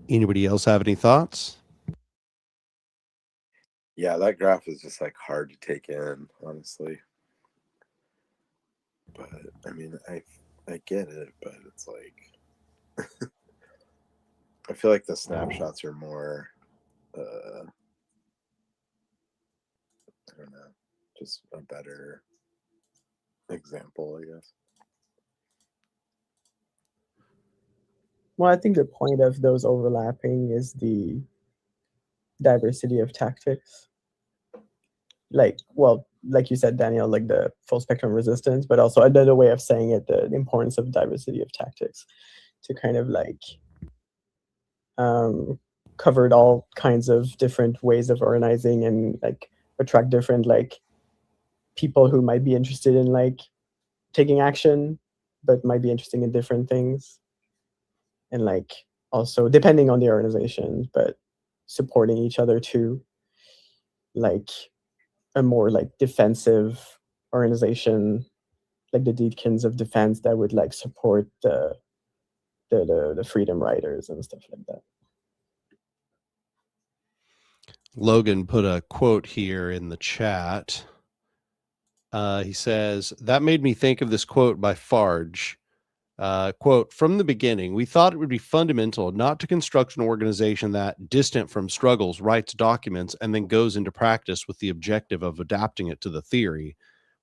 Anybody else have any thoughts? Yeah, that graph is just like hard to take in, honestly. But I mean, I get it, but it's like I feel like the snapshots are more I don't know, just a better example, I guess. Well, I think the point of those overlapping is the diversity of tactics. Like you said, Daniel, like the full spectrum resistance, but also another way of saying it, the importance of diversity of tactics to kind of like covered all kinds of different ways of organizing and like attract different like people who might be interested in like taking action, but might be interested in different things. And like also depending on the organization, but supporting each other too. Like a more like defensive organization, like the Deacons of Defense that would like support the freedom riders and stuff like that. Logan put a quote here in the chat. He says, that made me think of this quote by Farge. Quote, from the beginning, we thought it would be fundamental not to construct an organization that, distant from struggles, writes documents and then goes into practice with the objective of adapting it to the theory.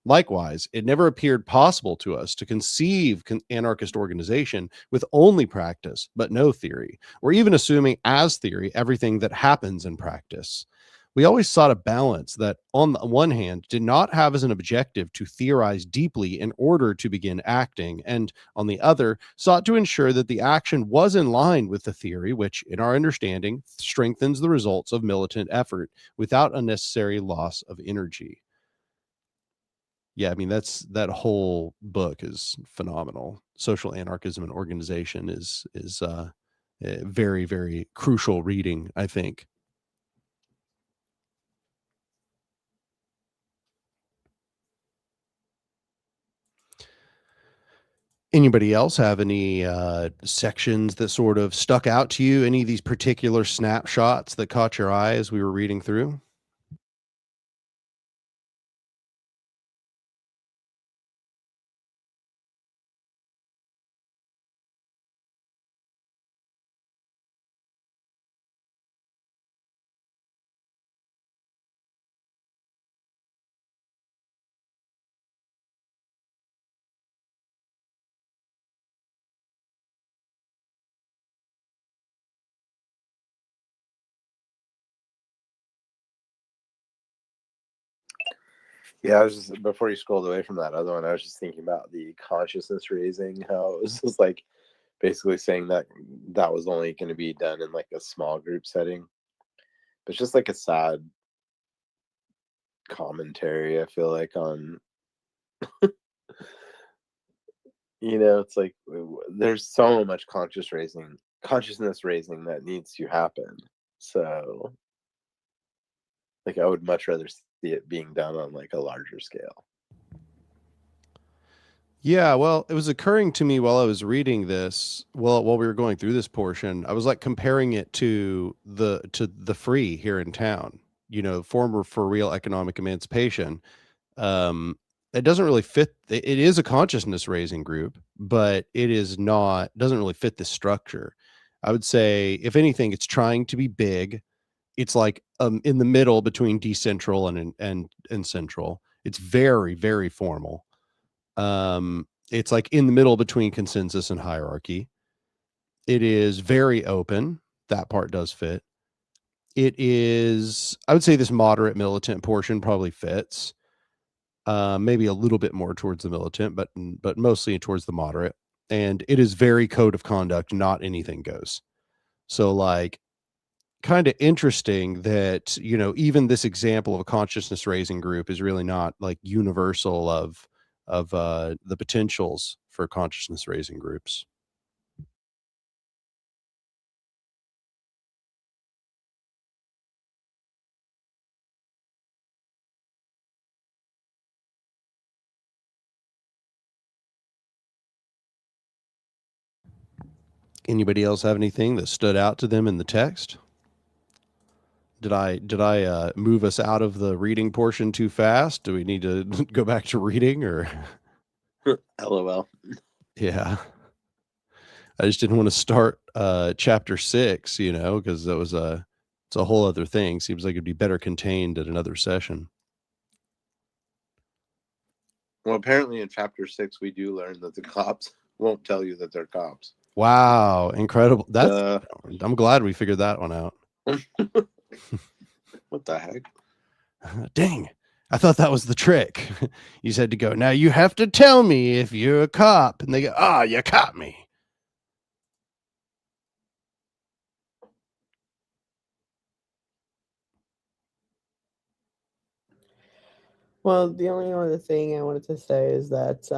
Likewise, it never appeared possible to us to conceive anarchist organization with only practice, but no theory, or even assuming as theory everything that happens in practice. We always sought a balance that, on the one hand, did not have as an objective to theorize deeply in order to begin acting, and on the other, sought to ensure that the action was in line with the theory, which, in our understanding, strengthens the results of militant effort without unnecessary loss of energy. Yeah, I mean that whole book is phenomenal. Social Anarchism and Organization is very, very crucial reading, I think. Anybody else have any sections that sort of stuck out to you? Any of these particular snapshots that caught your eye as we were reading through? Yeah, I was just before you scrolled away from that other one, I was just thinking about the consciousness raising, how it was just like basically saying that that was only going to be done in like a small group setting. But it's just like a sad, commentary, I feel like, on, it's like there's so much consciousness raising that needs to happen. So, like, I would much rather see it being done on like a larger scale. Yeah, well, it was occurring to me while I was reading this, while we were going through this portion, I was like comparing it to the free here in town, former for real economic emancipation. Um, it doesn't really fit. It is a consciousness raising group, but it is not, doesn't really fit this structure. I would say, if anything, it's trying to be big. It's like in the middle between decentral and central. It's very, very formal. It's like in the middle between consensus and hierarchy. It is very open. That part does fit. It is, I would say this moderate militant portion probably fits. Maybe a little bit more towards the militant, but mostly towards the moderate. And it is very code of conduct, not anything goes. So like kind of interesting that, even this example of a consciousness raising group is really not like universal of the potentials for consciousness raising groups. Anybody else have anything that stood out to them in the text? Did I move us out of the reading portion too fast? Do we need to go back to reading or? LOL. Yeah. I just didn't want to start chapter 6, because it's a whole other thing. Seems like it'd be better contained at another session. Well, apparently in chapter 6 we do learn that the cops won't tell you that they're cops. Wow, incredible. I'm glad we figured that one out. What the heck? Dang. I thought that was the trick. You said to go, now you have to tell me if you're a cop. And they go, you caught me. Well, the only other thing I wanted to say is that,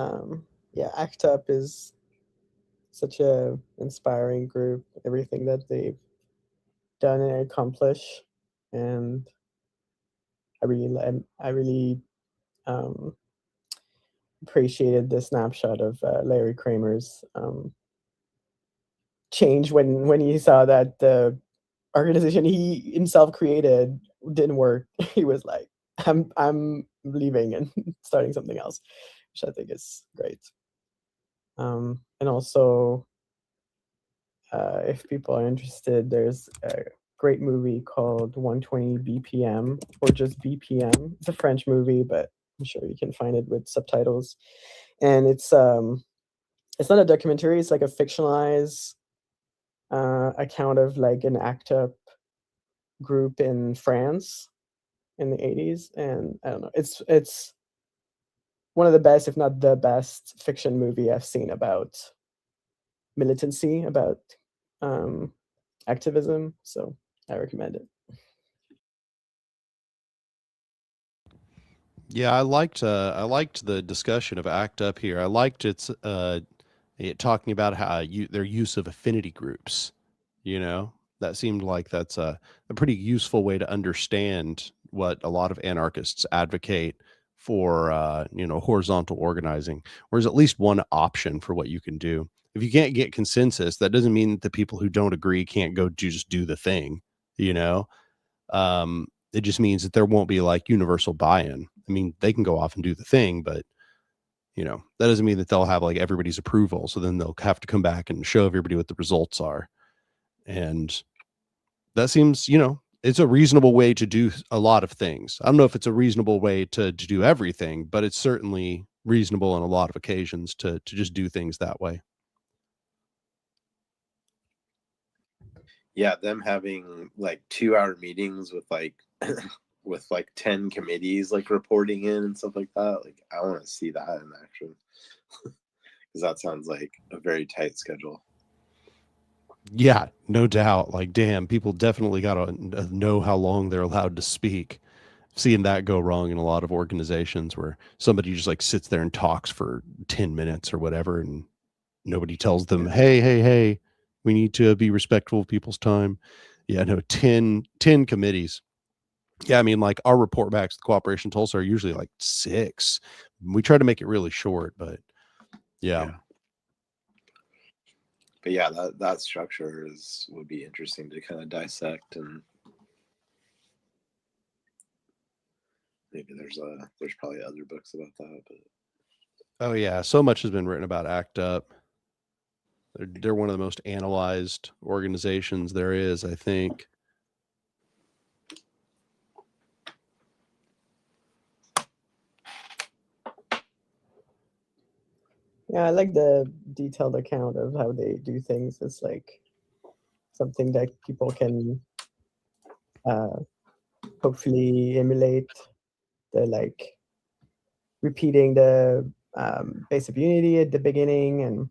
ACT UP is such a inspiring group. Everything that they've done and accomplished, and I really appreciated the snapshot of Larry Kramer's change when he saw that the organization he himself created didn't work. He was like, I'm leaving and starting something else, which I think is great. And also, if people are interested, there's a great movie called 120 BPM, or just BPM. It's a French movie, but I'm sure you can find it with subtitles. And it's not a documentary, it's like a fictionalized account of like an ACT UP group in France in the 80s. And I don't know, it's one of the best, if not the best, fiction movie I've seen about militancy, about activism. So I recommend it. Yeah, I liked the discussion of ACT UP here. I liked it talking about how their use of affinity groups. That seemed like that's a pretty useful way to understand what a lot of anarchists advocate for, horizontal organizing, or is at least one option for what you can do. If you can't get consensus, that doesn't mean that the people who don't agree can't go just do the thing, you know? It just means that there won't be like universal buy-in. I mean, they can go off and do the thing, but that doesn't mean that they'll have like everybody's approval. So then they'll have to come back and show everybody what the results are. And that seems, it's a reasonable way to do a lot of things. I don't know if it's a reasonable way to do everything, but it's certainly reasonable on a lot of occasions to just do things that way. Yeah, them having like 2-hour meetings with like with like 10 committees like reporting in and stuff like that. Like, I want to see that in action. Because that sounds like a very tight schedule. Yeah, no doubt. Like, damn, people definitely got to know how long they're allowed to speak. seeing that go wrong in a lot of organizations where somebody just like sits there and talks for 10 minutes or whatever, and nobody tells them, hey, we need to be respectful of people's time. Yeah, no, 10 committees. Yeah, I mean, like our report backs to the Cooperation Tulsa are usually like 6. We try to make it really short, but yeah. But yeah, that structure would be interesting to kind of dissect, and maybe there's probably other books about that. But Oh yeah, so much has been written about ACT UP. They're one of the most analyzed organizations there is, I think. Yeah, I like the detailed account of how they do things. It's like something that people can hopefully emulate. The like repeating the base of unity at the beginning and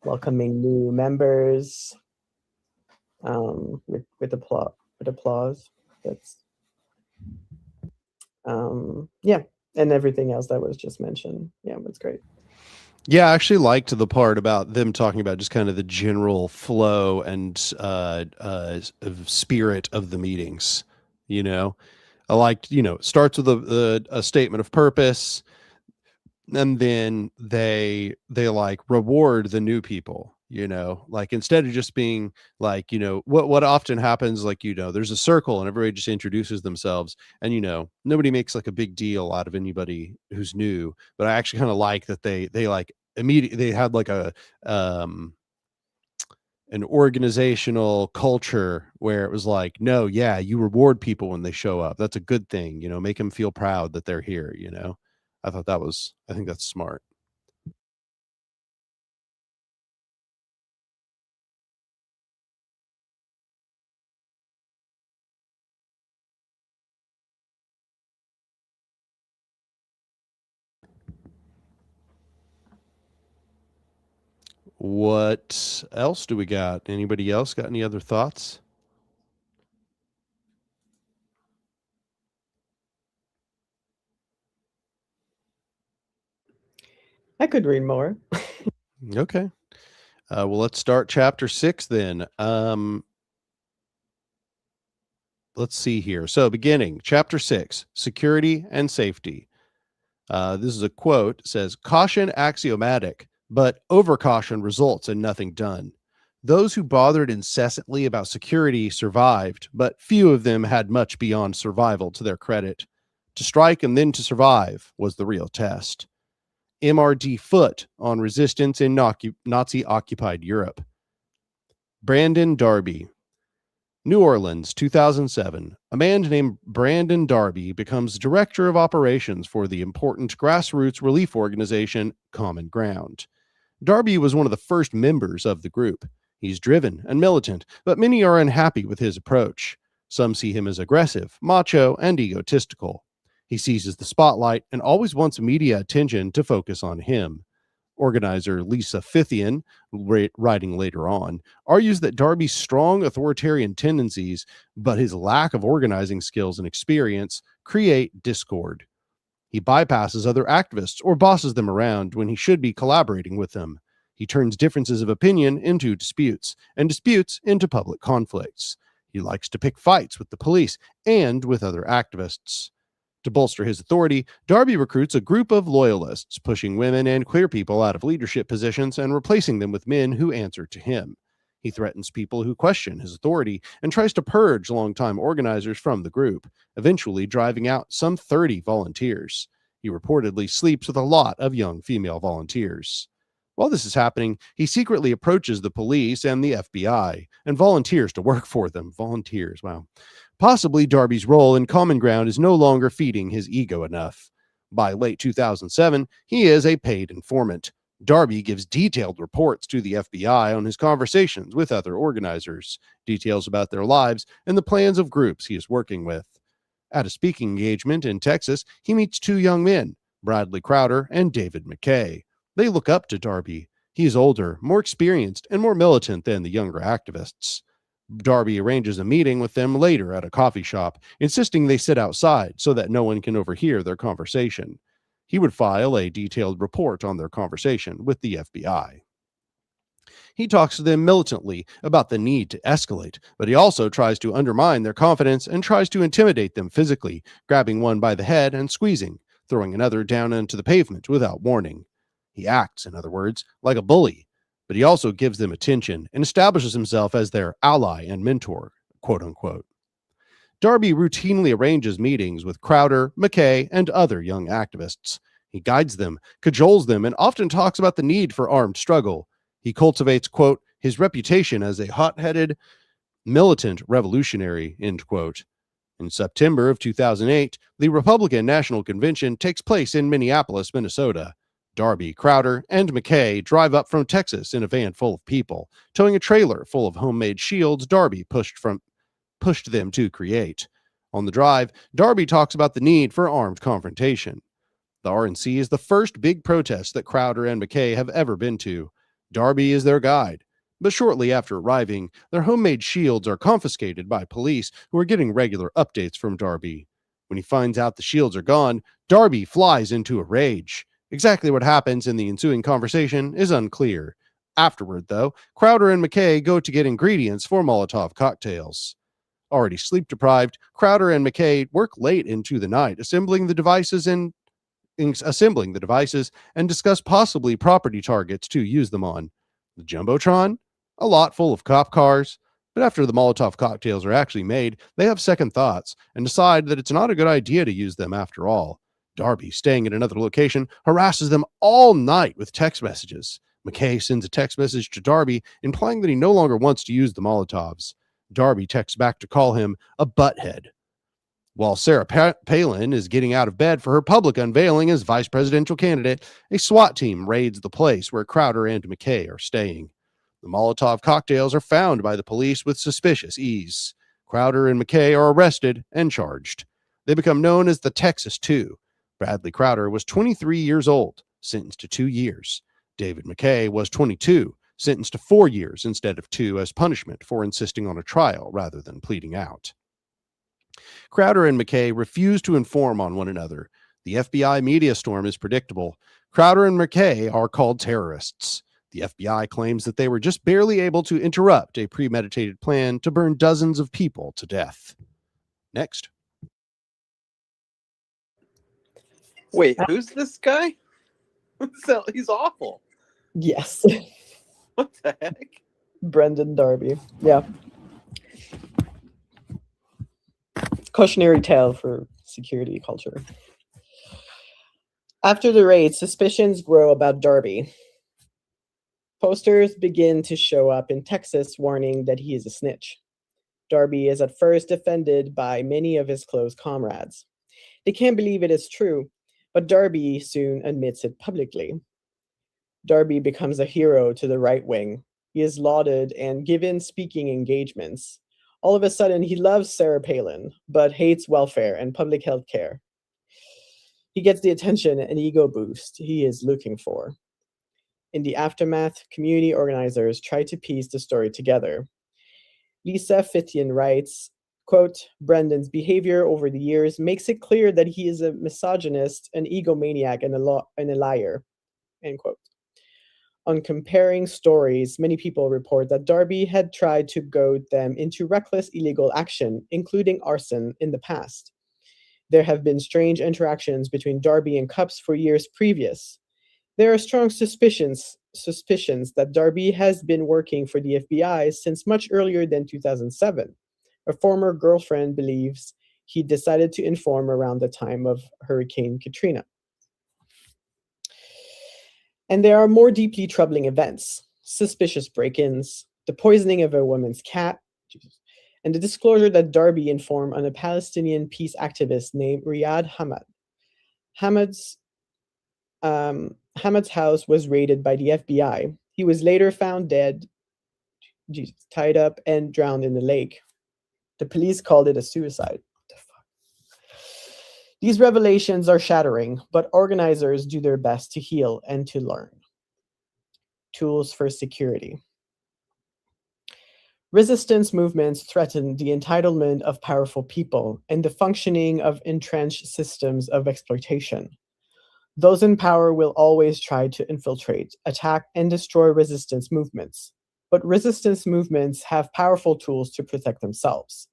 welcoming new members with applause. That's yeah, and everything else that was just mentioned. Yeah, that's great. Yeah, I actually liked the part about them talking about just kind of the general flow and spirit of the meetings. You know, I liked, it starts with a statement of purpose, and then they like reward the new people. Like instead of just being like, what often happens, like, there's a circle and everybody just introduces themselves, and nobody makes like a big deal out of anybody who's new. But I actually kind of like that they like immediately they had like a an organizational culture where it was like, no, yeah, you reward people when they show up. That's a good thing, make them feel proud that they're here. I think that's smart. What else do we got? Anybody else got any other thoughts? I could read more. Okay. Well, let's start chapter 6 then. Let's see here. So beginning, chapter 6, security and safety. This is a quote. It says, "Caution axiomatic, but overcaution results in nothing done. Those who bothered incessantly about security survived, but few of them had much beyond survival to their credit. To strike and then to survive was the real test." MRD Foote on resistance in Nazi-occupied Europe. Brandon Darby. New Orleans, 2007. A man named Brandon Darby becomes director of operations for the important grassroots relief organization Common Ground. Darby was one of the first members of the group. He's driven and militant, but many are unhappy with his approach. Some see him as aggressive, macho, and egotistical. He seizes the spotlight and always wants media attention to focus on him. Organizer Lisa Fithian, writing later on, argues that Darby's strong authoritarian tendencies, but his lack of organizing skills and experience, create discord. He bypasses other activists or bosses them around when he should be collaborating with them. He turns differences of opinion into disputes, and disputes into public conflicts. He likes to pick fights with the police and with other activists. To bolster his authority, Darby recruits a group of loyalists, pushing women and queer people out of leadership positions and replacing them with men who answer to him. He threatens people who question his authority and tries to purge longtime organizers from the group, eventually driving out some 30 volunteers. He reportedly sleeps with a lot of young female volunteers. While this is happening, he secretly approaches the police and the FBI and volunteers to work for them. Volunteers, wow. Possibly Darby's role in Common Ground is no longer feeding his ego enough. By late 2007, he is a paid informant. Darby gives detailed reports to the FBI on his conversations with other organizers, details about their lives, and the plans of groups he is working with. At a speaking engagement in Texas, he meets 2 young men, Bradley Crowder and David McKay. They look up to Darby. He is older, more experienced, and more militant than the younger activists. Darby arranges a meeting with them later at a coffee shop, insisting they sit outside so that no one can overhear their conversation. He would file a detailed report on their conversation with the FBI. He talks to them militantly about the need to escalate, but he also tries to undermine their confidence and tries to intimidate them physically, grabbing one by the head and squeezing, throwing another down onto the pavement without warning. He acts, in other words, like a bully, but he also gives them attention and establishes himself as their ally and mentor, quote unquote. Darby routinely arranges meetings with Crowder, McKay, and other young activists. He guides them, cajoles them, and often talks about the need for armed struggle. He cultivates, quote, his reputation as a hot-headed, militant revolutionary, end quote. In September of 2008, the Republican National Convention takes place in Minneapolis, Minnesota. Darby, Crowder, and McKay drive up from Texas in a van full of people, towing a trailer full of homemade shields Darby pushed them to create. On the drive, Darby talks about the need for armed confrontation. The RNC is the first big protest that Crowder and McKay have ever been to. Darby is their guide. But shortly after arriving, their homemade shields are confiscated by police who are getting regular updates from Darby. When he finds out the shields are gone, Darby flies into a rage. Exactly what happens in the ensuing conversation is unclear. Afterward, though, Crowder and McKay go to get ingredients for Molotov cocktails. Already sleep deprived, Crowder and McKay work late into the night, assembling the devices and discuss possibly property targets to use them on. The Jumbotron? A lot full of cop cars. But after the Molotov cocktails are actually made, they have second thoughts and decide that it's not a good idea to use them after all. Darby, staying at another location, harasses them all night with text messages. McKay sends a text message to Darby implying that he no longer wants to use the Molotovs. Darby texts back to call him a butthead. While Sarah Palin is getting out of bed for her public unveiling as vice presidential candidate, a SWAT team raids the place where Crowder and McKay are staying. The Molotov cocktails are found by the police with suspicious ease. Crowder and McKay are arrested and charged. They become known as the Texas Two. Bradley Crowder was 23 years old, sentenced to 2 years. David McKay was 22, sentenced to 4 years instead of 2 as punishment for insisting on a trial rather than pleading out. Crowder and McKay refuse to inform on one another. The FBI media storm is predictable. Crowder and McKay are called terrorists. The FBI claims that they were just barely able to interrupt a premeditated plan to burn dozens of people to death. Next. Wait, who's this guy? He's awful. Yes. What the heck? Brendan Darby. Yeah. Cautionary tale for security culture. After the raid, suspicions grow about Darby. Posters begin to show up in Texas warning that he is a snitch. Darby is at first defended by many of his close comrades. They can't believe it is true, but Darby soon admits it publicly. Darby becomes a hero to the right wing. He is lauded and given speaking engagements. All of a sudden, he loves Sarah Palin, but hates welfare and public health care. He gets the attention and ego boost he is looking for. In the aftermath, community organizers try to piece the story together. Lisa Fittian writes, quote, Brendan's behavior over the years makes it clear that he is a misogynist, an egomaniac, and a liar, end quote. On comparing stories, many people report that Darby had tried to goad them into reckless illegal action, including arson, in the past. There have been strange interactions between Darby and Cups for years previous. There are strong suspicions that Darby has been working for the FBI since much earlier than 2007. A former girlfriend believes he decided to inform around the time of Hurricane Katrina. And there are more deeply troubling events: suspicious break-ins, the poisoning of a woman's cat, and the disclosure that Darby informed on a Palestinian peace activist named Riyad Hamad. Hamad's house was raided by the FBI. He was later found dead, tied up, and drowned in the lake. The police called it a suicide. What the fuck? These revelations are shattering, but organizers do their best to heal and to learn. Tools for security. Resistance movements threaten the entitlement of powerful people and the functioning of entrenched systems of exploitation. Those in power will always try to infiltrate, attack, and destroy resistance movements. But resistance movements have powerful tools to protect themselves.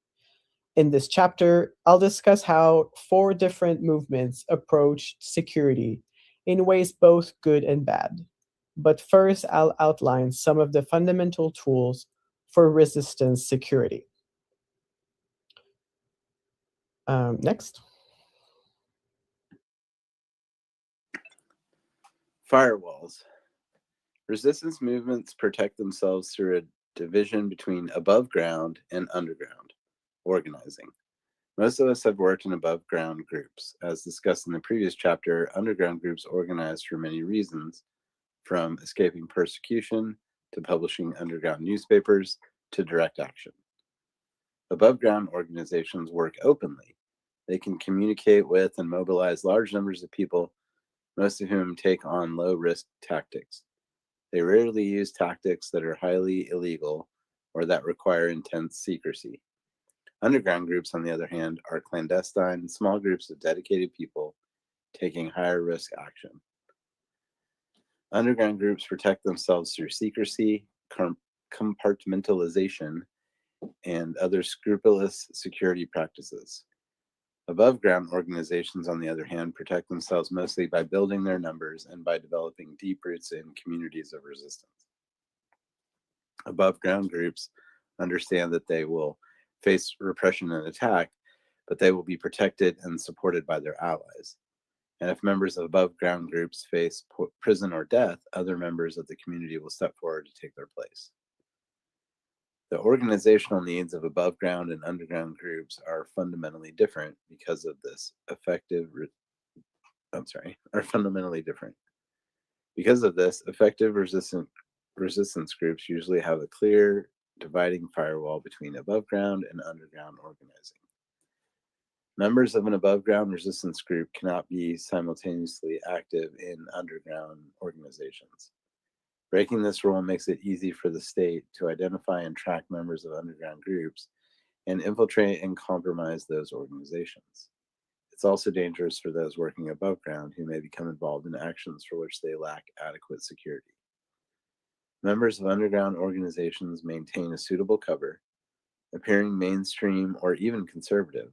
In this chapter, I'll discuss how 4 different movements approach security in ways both good and bad. But first, I'll outline some of the fundamental tools for resistance security. Next. Firewalls. Resistance movements protect themselves through a division between above ground and underground organizing. Most of us have worked in above ground groups. As discussed in the previous chapter, underground groups organize for many reasons, from escaping persecution to publishing underground newspapers to direct action. Above ground organizations work openly. They can communicate with and mobilize large numbers of people, most of whom take on low risk tactics. They rarely use tactics that are highly illegal or that require intense secrecy. Underground groups, on the other hand, are clandestine, small groups of dedicated people taking higher risk action. Underground groups protect themselves through secrecy, compartmentalization, and other scrupulous security practices. Above ground organizations, on the other hand, protect themselves mostly by building their numbers and by developing deep roots in communities of resistance. Above ground groups understand that they will face repression and attack, but they will be protected and supported by their allies. And if members of above ground groups face prison or death, other members of the community will step forward to take their place. The organizational needs of above ground and underground groups are fundamentally different because of this. Effective resistance groups usually have a clear dividing firewall between above ground and underground organizing. Members of an above ground resistance group cannot be simultaneously active in underground organizations. Breaking this rule makes it easy for the state to identify and track members of underground groups and infiltrate and compromise those organizations. It's also dangerous for those working above ground who may become involved in actions for which they lack adequate security. Members of underground organizations maintain a suitable cover, appearing mainstream or even conservative,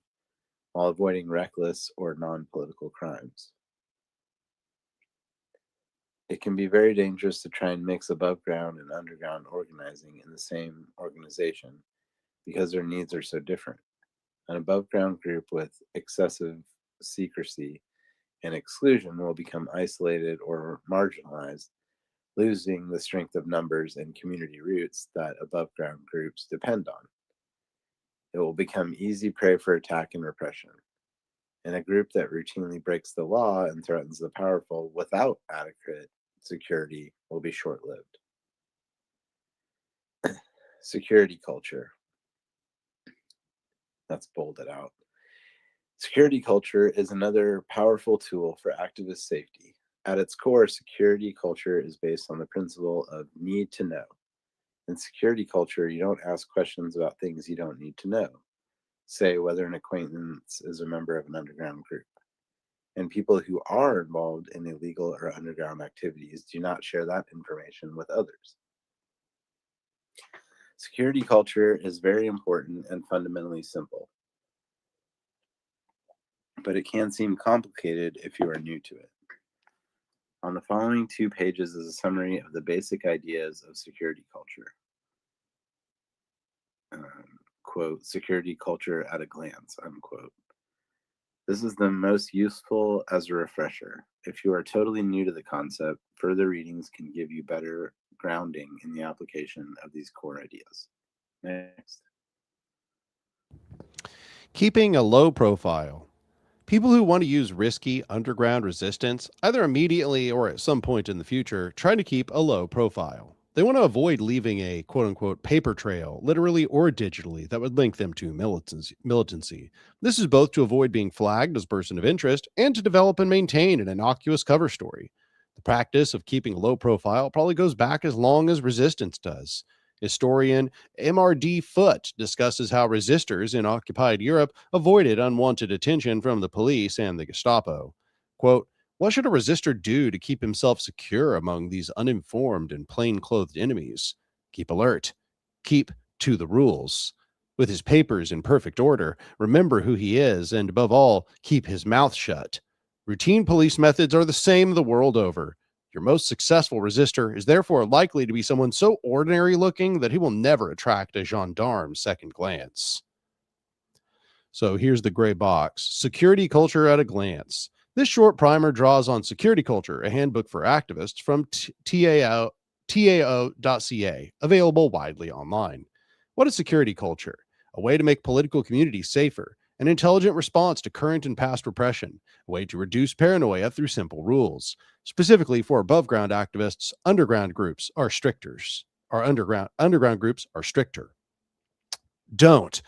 while avoiding reckless or non-political crimes. It can be very dangerous to try and mix above ground and underground organizing in the same organization because their needs are so different. An above ground group with excessive secrecy and exclusion will become isolated or marginalized, losing the strength of numbers and community roots that above ground groups depend on. It will become easy prey for attack and repression. And a group that routinely breaks the law and threatens the powerful without adequate security will be short-lived. Security culture. That's bolded out. Security culture is another powerful tool for activist safety. At its core, security culture is based on the principle of need to know. In security culture, you don't ask questions about things you don't need to know. Say whether an acquaintance is a member of an underground group. And people who are involved in illegal or underground activities do not share that information with others. Security culture is very important and fundamentally simple, but it can seem complicated if you are new to it. On the following 2 pages is a summary of the basic ideas of security culture. Quote, security culture at a glance, unquote. This is the most useful as a refresher. If you are totally new to the concept, further readings can give you better grounding in the application of these core ideas. Next. Keeping a low profile. People who want to use risky underground resistance, either immediately or at some point in the future, try to keep a low profile. They want to avoid leaving a quote unquote paper trail, literally or digitally, that would link them to militancy. This is both to avoid being flagged as a person of interest and to develop and maintain an innocuous cover story. The practice of keeping a low profile probably goes back as long as resistance does. Historian MRD Foote discusses how resistors in occupied Europe avoided unwanted attention from the police and the Gestapo. Quote, what should a resistor do to keep himself secure among these uninformed and plain-clothed enemies? Keep alert. Keep to the rules. With his papers in perfect order, remember who he is, and above all, keep his mouth shut. Routine police methods are the same the world over. Your most successful resistor is therefore likely to be someone so ordinary looking that he will never attract a gendarme's second glance. So here's the gray box. Security culture at a glance. This short primer draws on Security Culture, a handbook for activists from tao.ca, available widely online. What is security culture? A way to make political communities safer, an intelligent response to current and past repression, a way to reduce paranoia through simple rules. Specifically for above ground activists, underground groups are stricters. Underground groups are stricter. Don't,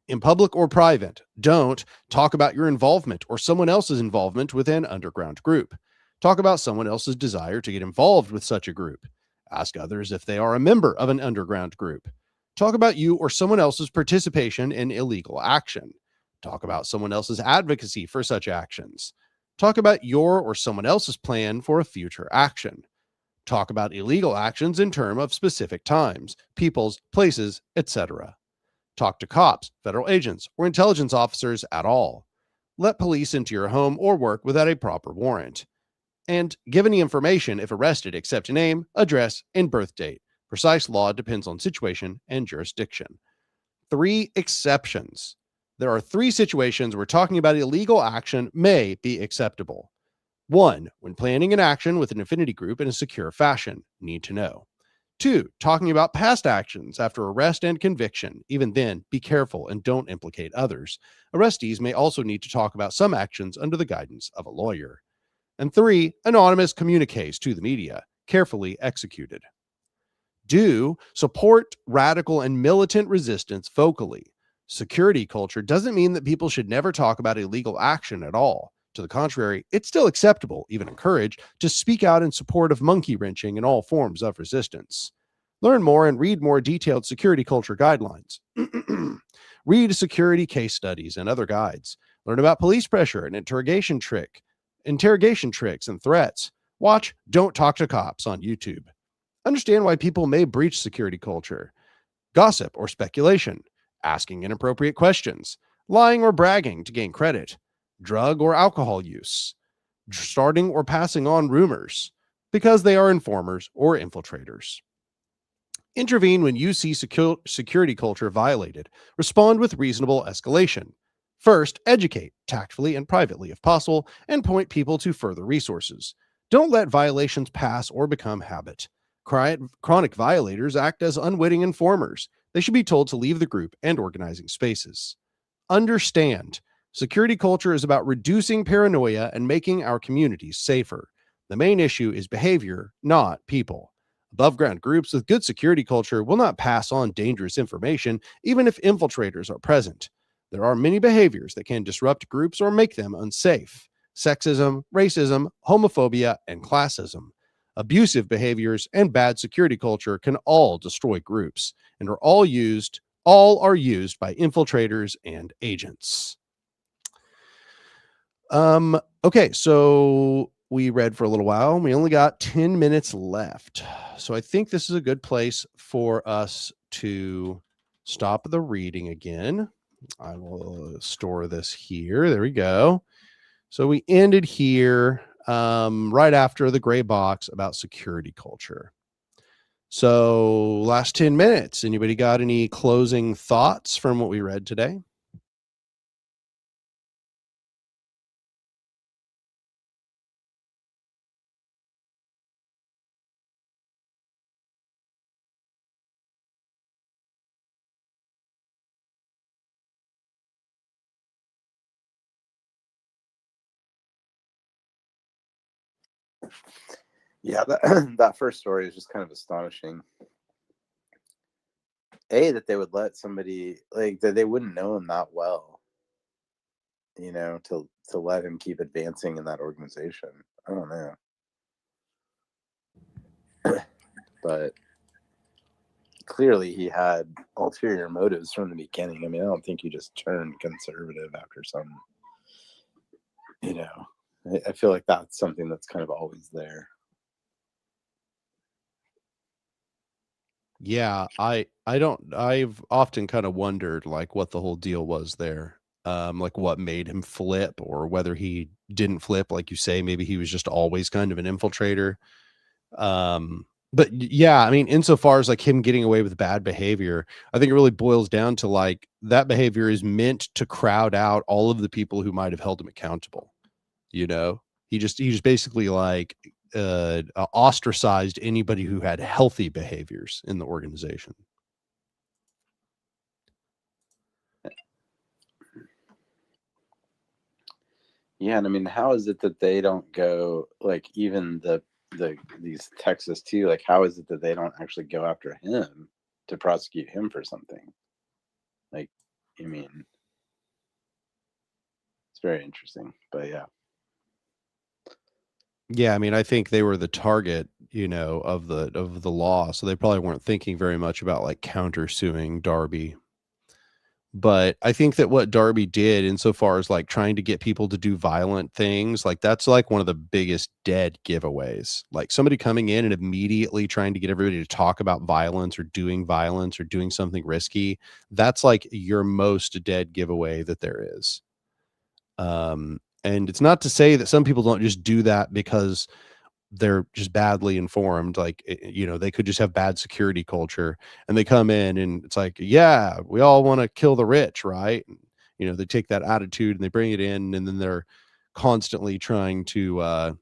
in public or private, don't talk about your involvement or someone else's involvement with an underground group. Talk about someone else's desire to get involved with such a group. Ask others if they are a member of an underground group. Talk about you or someone else's participation in illegal action. Talk about someone else's advocacy for such actions. Talk about your or someone else's plan for a future action. Talk about illegal actions in terms of specific times, peoples, places, etc. Talk to cops, federal agents, or intelligence officers at all. Let police into your home or work without a proper warrant. And give any information if arrested except name, address, and birth date. Precise law depends on situation and jurisdiction. 3 exceptions. There are 3 situations where talking about illegal action may be acceptable. 1. When planning an action with an affinity group in a secure fashion. Need to know. 2. Talking about past actions after arrest and conviction. Even then, be careful and don't implicate others. Arrestees may also need to talk about some actions under the guidance of a lawyer. And 3. Anonymous communiques to the media, carefully executed. Do support radical and militant resistance vocally. Security culture doesn't mean that people should never talk about illegal action at all. To the contrary, it's still acceptable, even encouraged, to speak out in support of monkey wrenching and all forms of resistance. Learn more and read more detailed security culture guidelines. Read security case studies and other guides. Learn about police pressure and interrogation tricks and threats. Watch Don't Talk to Cops on YouTube. Understand why people may breach security culture. Gossip or speculation. Asking inappropriate questions. Lying or bragging to gain credit. Drug or alcohol use. Starting or passing on rumors because they are informers or infiltrators. Intervene when you see security culture violated. Respond with reasonable escalation. First, educate, tactfully and privately if possible, and point people to further resources. Don't let violations pass or become habit. Chronic violators act as unwitting informers. They should be told to leave the group and organizing spaces. Understand, security culture is about reducing paranoia and making our communities safer. The main issue is behavior, not people. Above ground groups with good security culture will not pass on dangerous information, even if infiltrators are present. There are many behaviors that can disrupt groups or make them unsafe: sexism, racism, homophobia, and classism. Abusive behaviors and bad security culture can all destroy groups and all are used by infiltrators and agents. Okay, so we read for a little while. We only got 10 minutes left. So I think this is a good place for us to stop the reading again. I will store this here. There we go. So we ended here right after the gray box about security culture. So last 10 minutes, anybody got any closing thoughts from what we read today? Yeah, that first story is just kind of astonishing. That they would let somebody like that, they wouldn't know him that well, to let him keep advancing in that organization. I don't know. But clearly he had ulterior motives from the beginning. I mean, I don't think he just turned conservative after some, I feel like that's something that's kind of always there. Yeah, I've often kind of wondered like what the whole deal was there. Like what made him flip or whether he didn't flip, like you say, maybe he was just always kind of an infiltrator. But yeah, I mean, insofar as like him getting away with bad behavior, I think it really boils down to like that behavior is meant to crowd out all of the people who might have held him accountable. You know, he just basically like ostracized anybody who had healthy behaviors in the organization. Yeah, and I mean, how is it that they don't go like even these Texas too? Like, how is it that they don't actually go after him to prosecute him for something? Like, I mean, it's very interesting, but yeah. Yeah, I mean, I think they were the target, of the law, so they probably weren't thinking very much about like countersuing Darby. But I think that what Darby did insofar as, like, trying to get people to do violent things, like, that's, like, one of the biggest dead giveaways. Like, somebody coming in and immediately trying to get everybody to talk about violence or doing something risky, that's, like, your most dead giveaway that there is. And it's not to say that some people don't just do that because they're just badly informed, like, they could just have bad security culture, and they come in and it's like, "Yeah, we all wanna kill the rich, right?" And, they take that attitude and they bring it in, and then they're constantly trying to,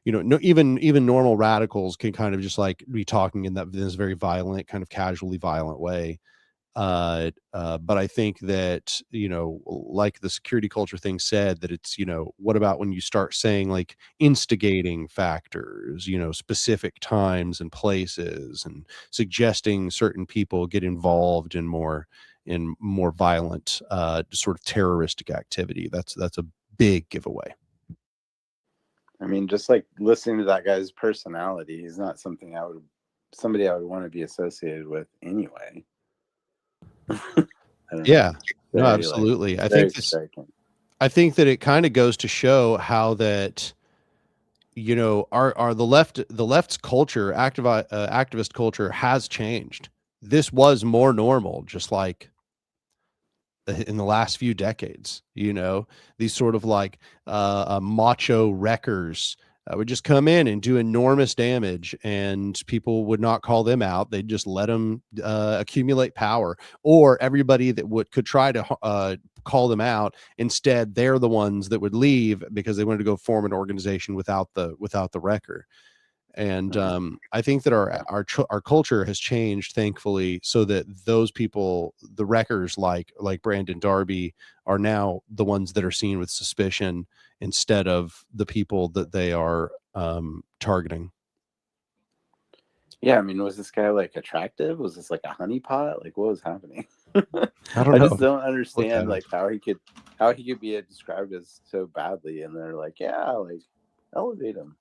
no even normal radicals can kind of just, like, be talking in this very violent, kind of casually violent way. But I think that, like the security culture thing said, that it's, what about when you start saying like instigating factors, specific times and places and suggesting certain people get involved in more violent, sort of terroristic activity. That's a big giveaway. I mean, just like listening to that guy's personality, he's not somebody I would want to be associated with anyway. I don't Yeah, know. no, Very like absolutely. very striking. I think that it kind of goes to show how that our the left's culture, activist culture has changed. This was more normal, just like in the last few decades. These sort of like macho wreckers would just come in and do enormous damage, and people would not call them out. They'd just let them accumulate power, or everybody that could try to call them out. Instead, they're the ones that would leave because they wanted to go form an organization without the wrecker. And I think that our culture has changed, thankfully, so that those people, the wreckers like Brandon Darby, are now the ones that are seen with suspicion instead of the people that they are targeting. Yeah, I mean, was this guy like attractive? Was this like a honeypot? Like, what was happening? I don't I know. just don't Look at understand him. like how he could be described as so badly, and they're like, yeah, like elevate him.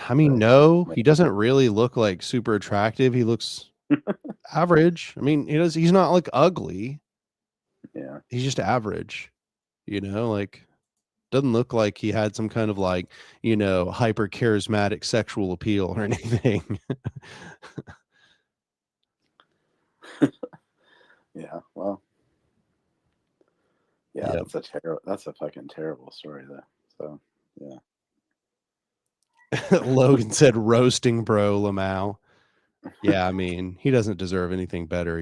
I mean, But no, like, he doesn't really look like super attractive. He looks average. I mean, he's not like ugly. yeah, He's just average, like doesn't look like he had some kind of like, hyper charismatic sexual appeal or anything. yeah. Well, yeah, Yep. that's a fucking terrible story though. So yeah. Logan said roasting bro Lamau. Yeah, I mean, he doesn't deserve anything better.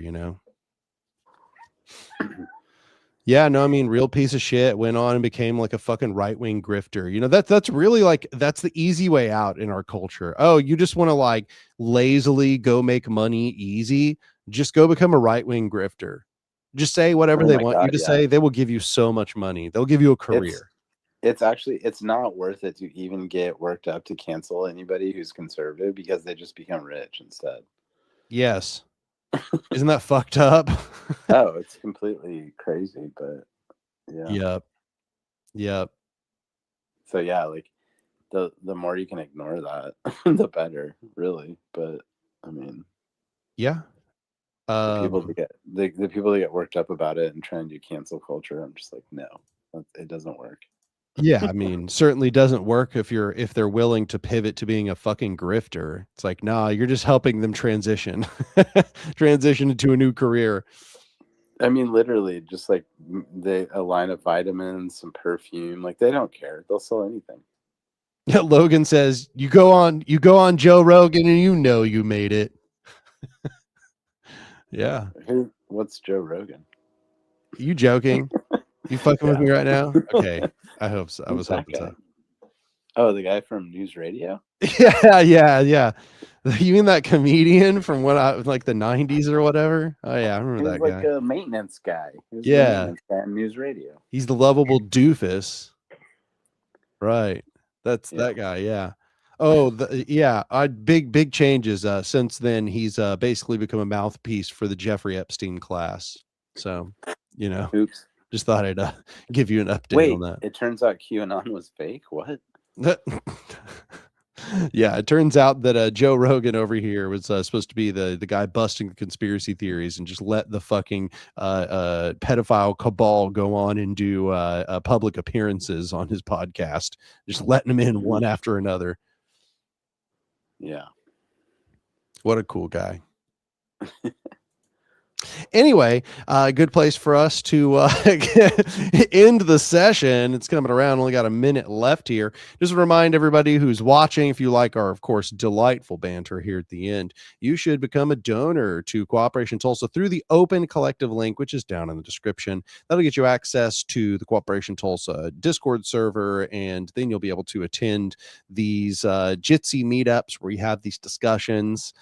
Yeah, no, I mean, real piece of shit, went on and became like a fucking right-wing grifter. That's really like that's the easy way out in our culture. Oh, you just want to like lazily go make money easy, just go become a right-wing grifter. Just say whatever Oh they my want you god, to yeah. say. They will give you so much money. They'll give you a career. It's not worth it to even get worked up to cancel anybody who's conservative because they just become rich instead. Yes. Isn't that fucked up? Oh, it's completely crazy, but yeah. Yep. Yep. So yeah, like the more you can ignore that, the better, really. But I mean, Yeah. The people Um, that get the people that get worked up about it and try and do cancel culture, I'm just like, no, it doesn't work. yeah, I mean, certainly doesn't work if they're willing to pivot to being a fucking grifter. It's like, nah, you're just helping them transition into a new career. I mean, literally, just like a line of vitamins, some perfume, like they don't care. They'll sell anything. Logan says, you go on Joe Rogan and you know you made it. Yeah. What's Joe Rogan? You joking? You fucking with Yeah. me right now? Okay. I hope so. I Who's was that hoping guy? so. Oh, the guy from News Radio? Yeah. You mean that comedian from like the 90s or whatever? Oh yeah, I He remember was that like guy. a maintenance guy. He was the Yeah. maintenance guy on News Radio. He's the lovable doofus. Right. That's Yeah. that guy, yeah. Oh, yeah, big changes since then. He's basically become a mouthpiece for the Jeffrey Epstein class. So, Oops. just thought I'd give you an update Wait, on that. it turns out QAnon was fake? What? Yeah, it turns out that Joe Rogan over here was supposed to be the guy busting the conspiracy theories and just let the fucking pedophile cabal go on and do public appearances on his podcast, just letting them in one after another. Yeah. What a cool guy. Anyway, good place for us to end the session. It's coming around. Only got a minute left here. Just remind everybody who's watching, if you like our, of course, delightful banter here at the end, you should become a donor to Cooperation Tulsa through the Open Collective link, which is down in the description. That'll get you access to the Cooperation Tulsa Discord server, and then you'll be able to attend these Jitsi meetups where we have these discussions.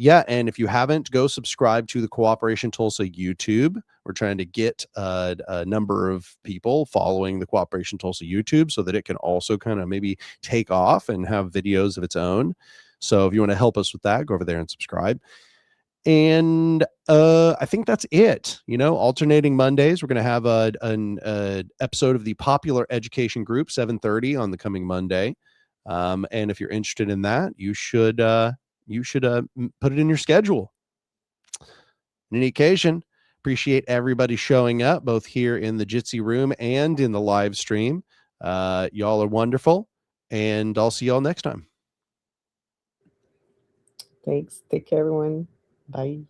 Yeah, and if you haven't, go subscribe to the Cooperation Tulsa YouTube. We're trying to get a number of people following the Cooperation Tulsa YouTube so that it can also kind of maybe take off and have videos of its own. So if you want to help us with that, go over there and subscribe. And I think that's it. Alternating Mondays, we're going to have an episode of the Popular Education Group, 7:30 on the coming Monday. And if you're interested in that, you should put it in your schedule. In any occasion, appreciate everybody showing up, both here in the Jitsi room and in the live stream. Y'all are wonderful, and I'll see y'all next time. Thanks. Take care, everyone. Bye.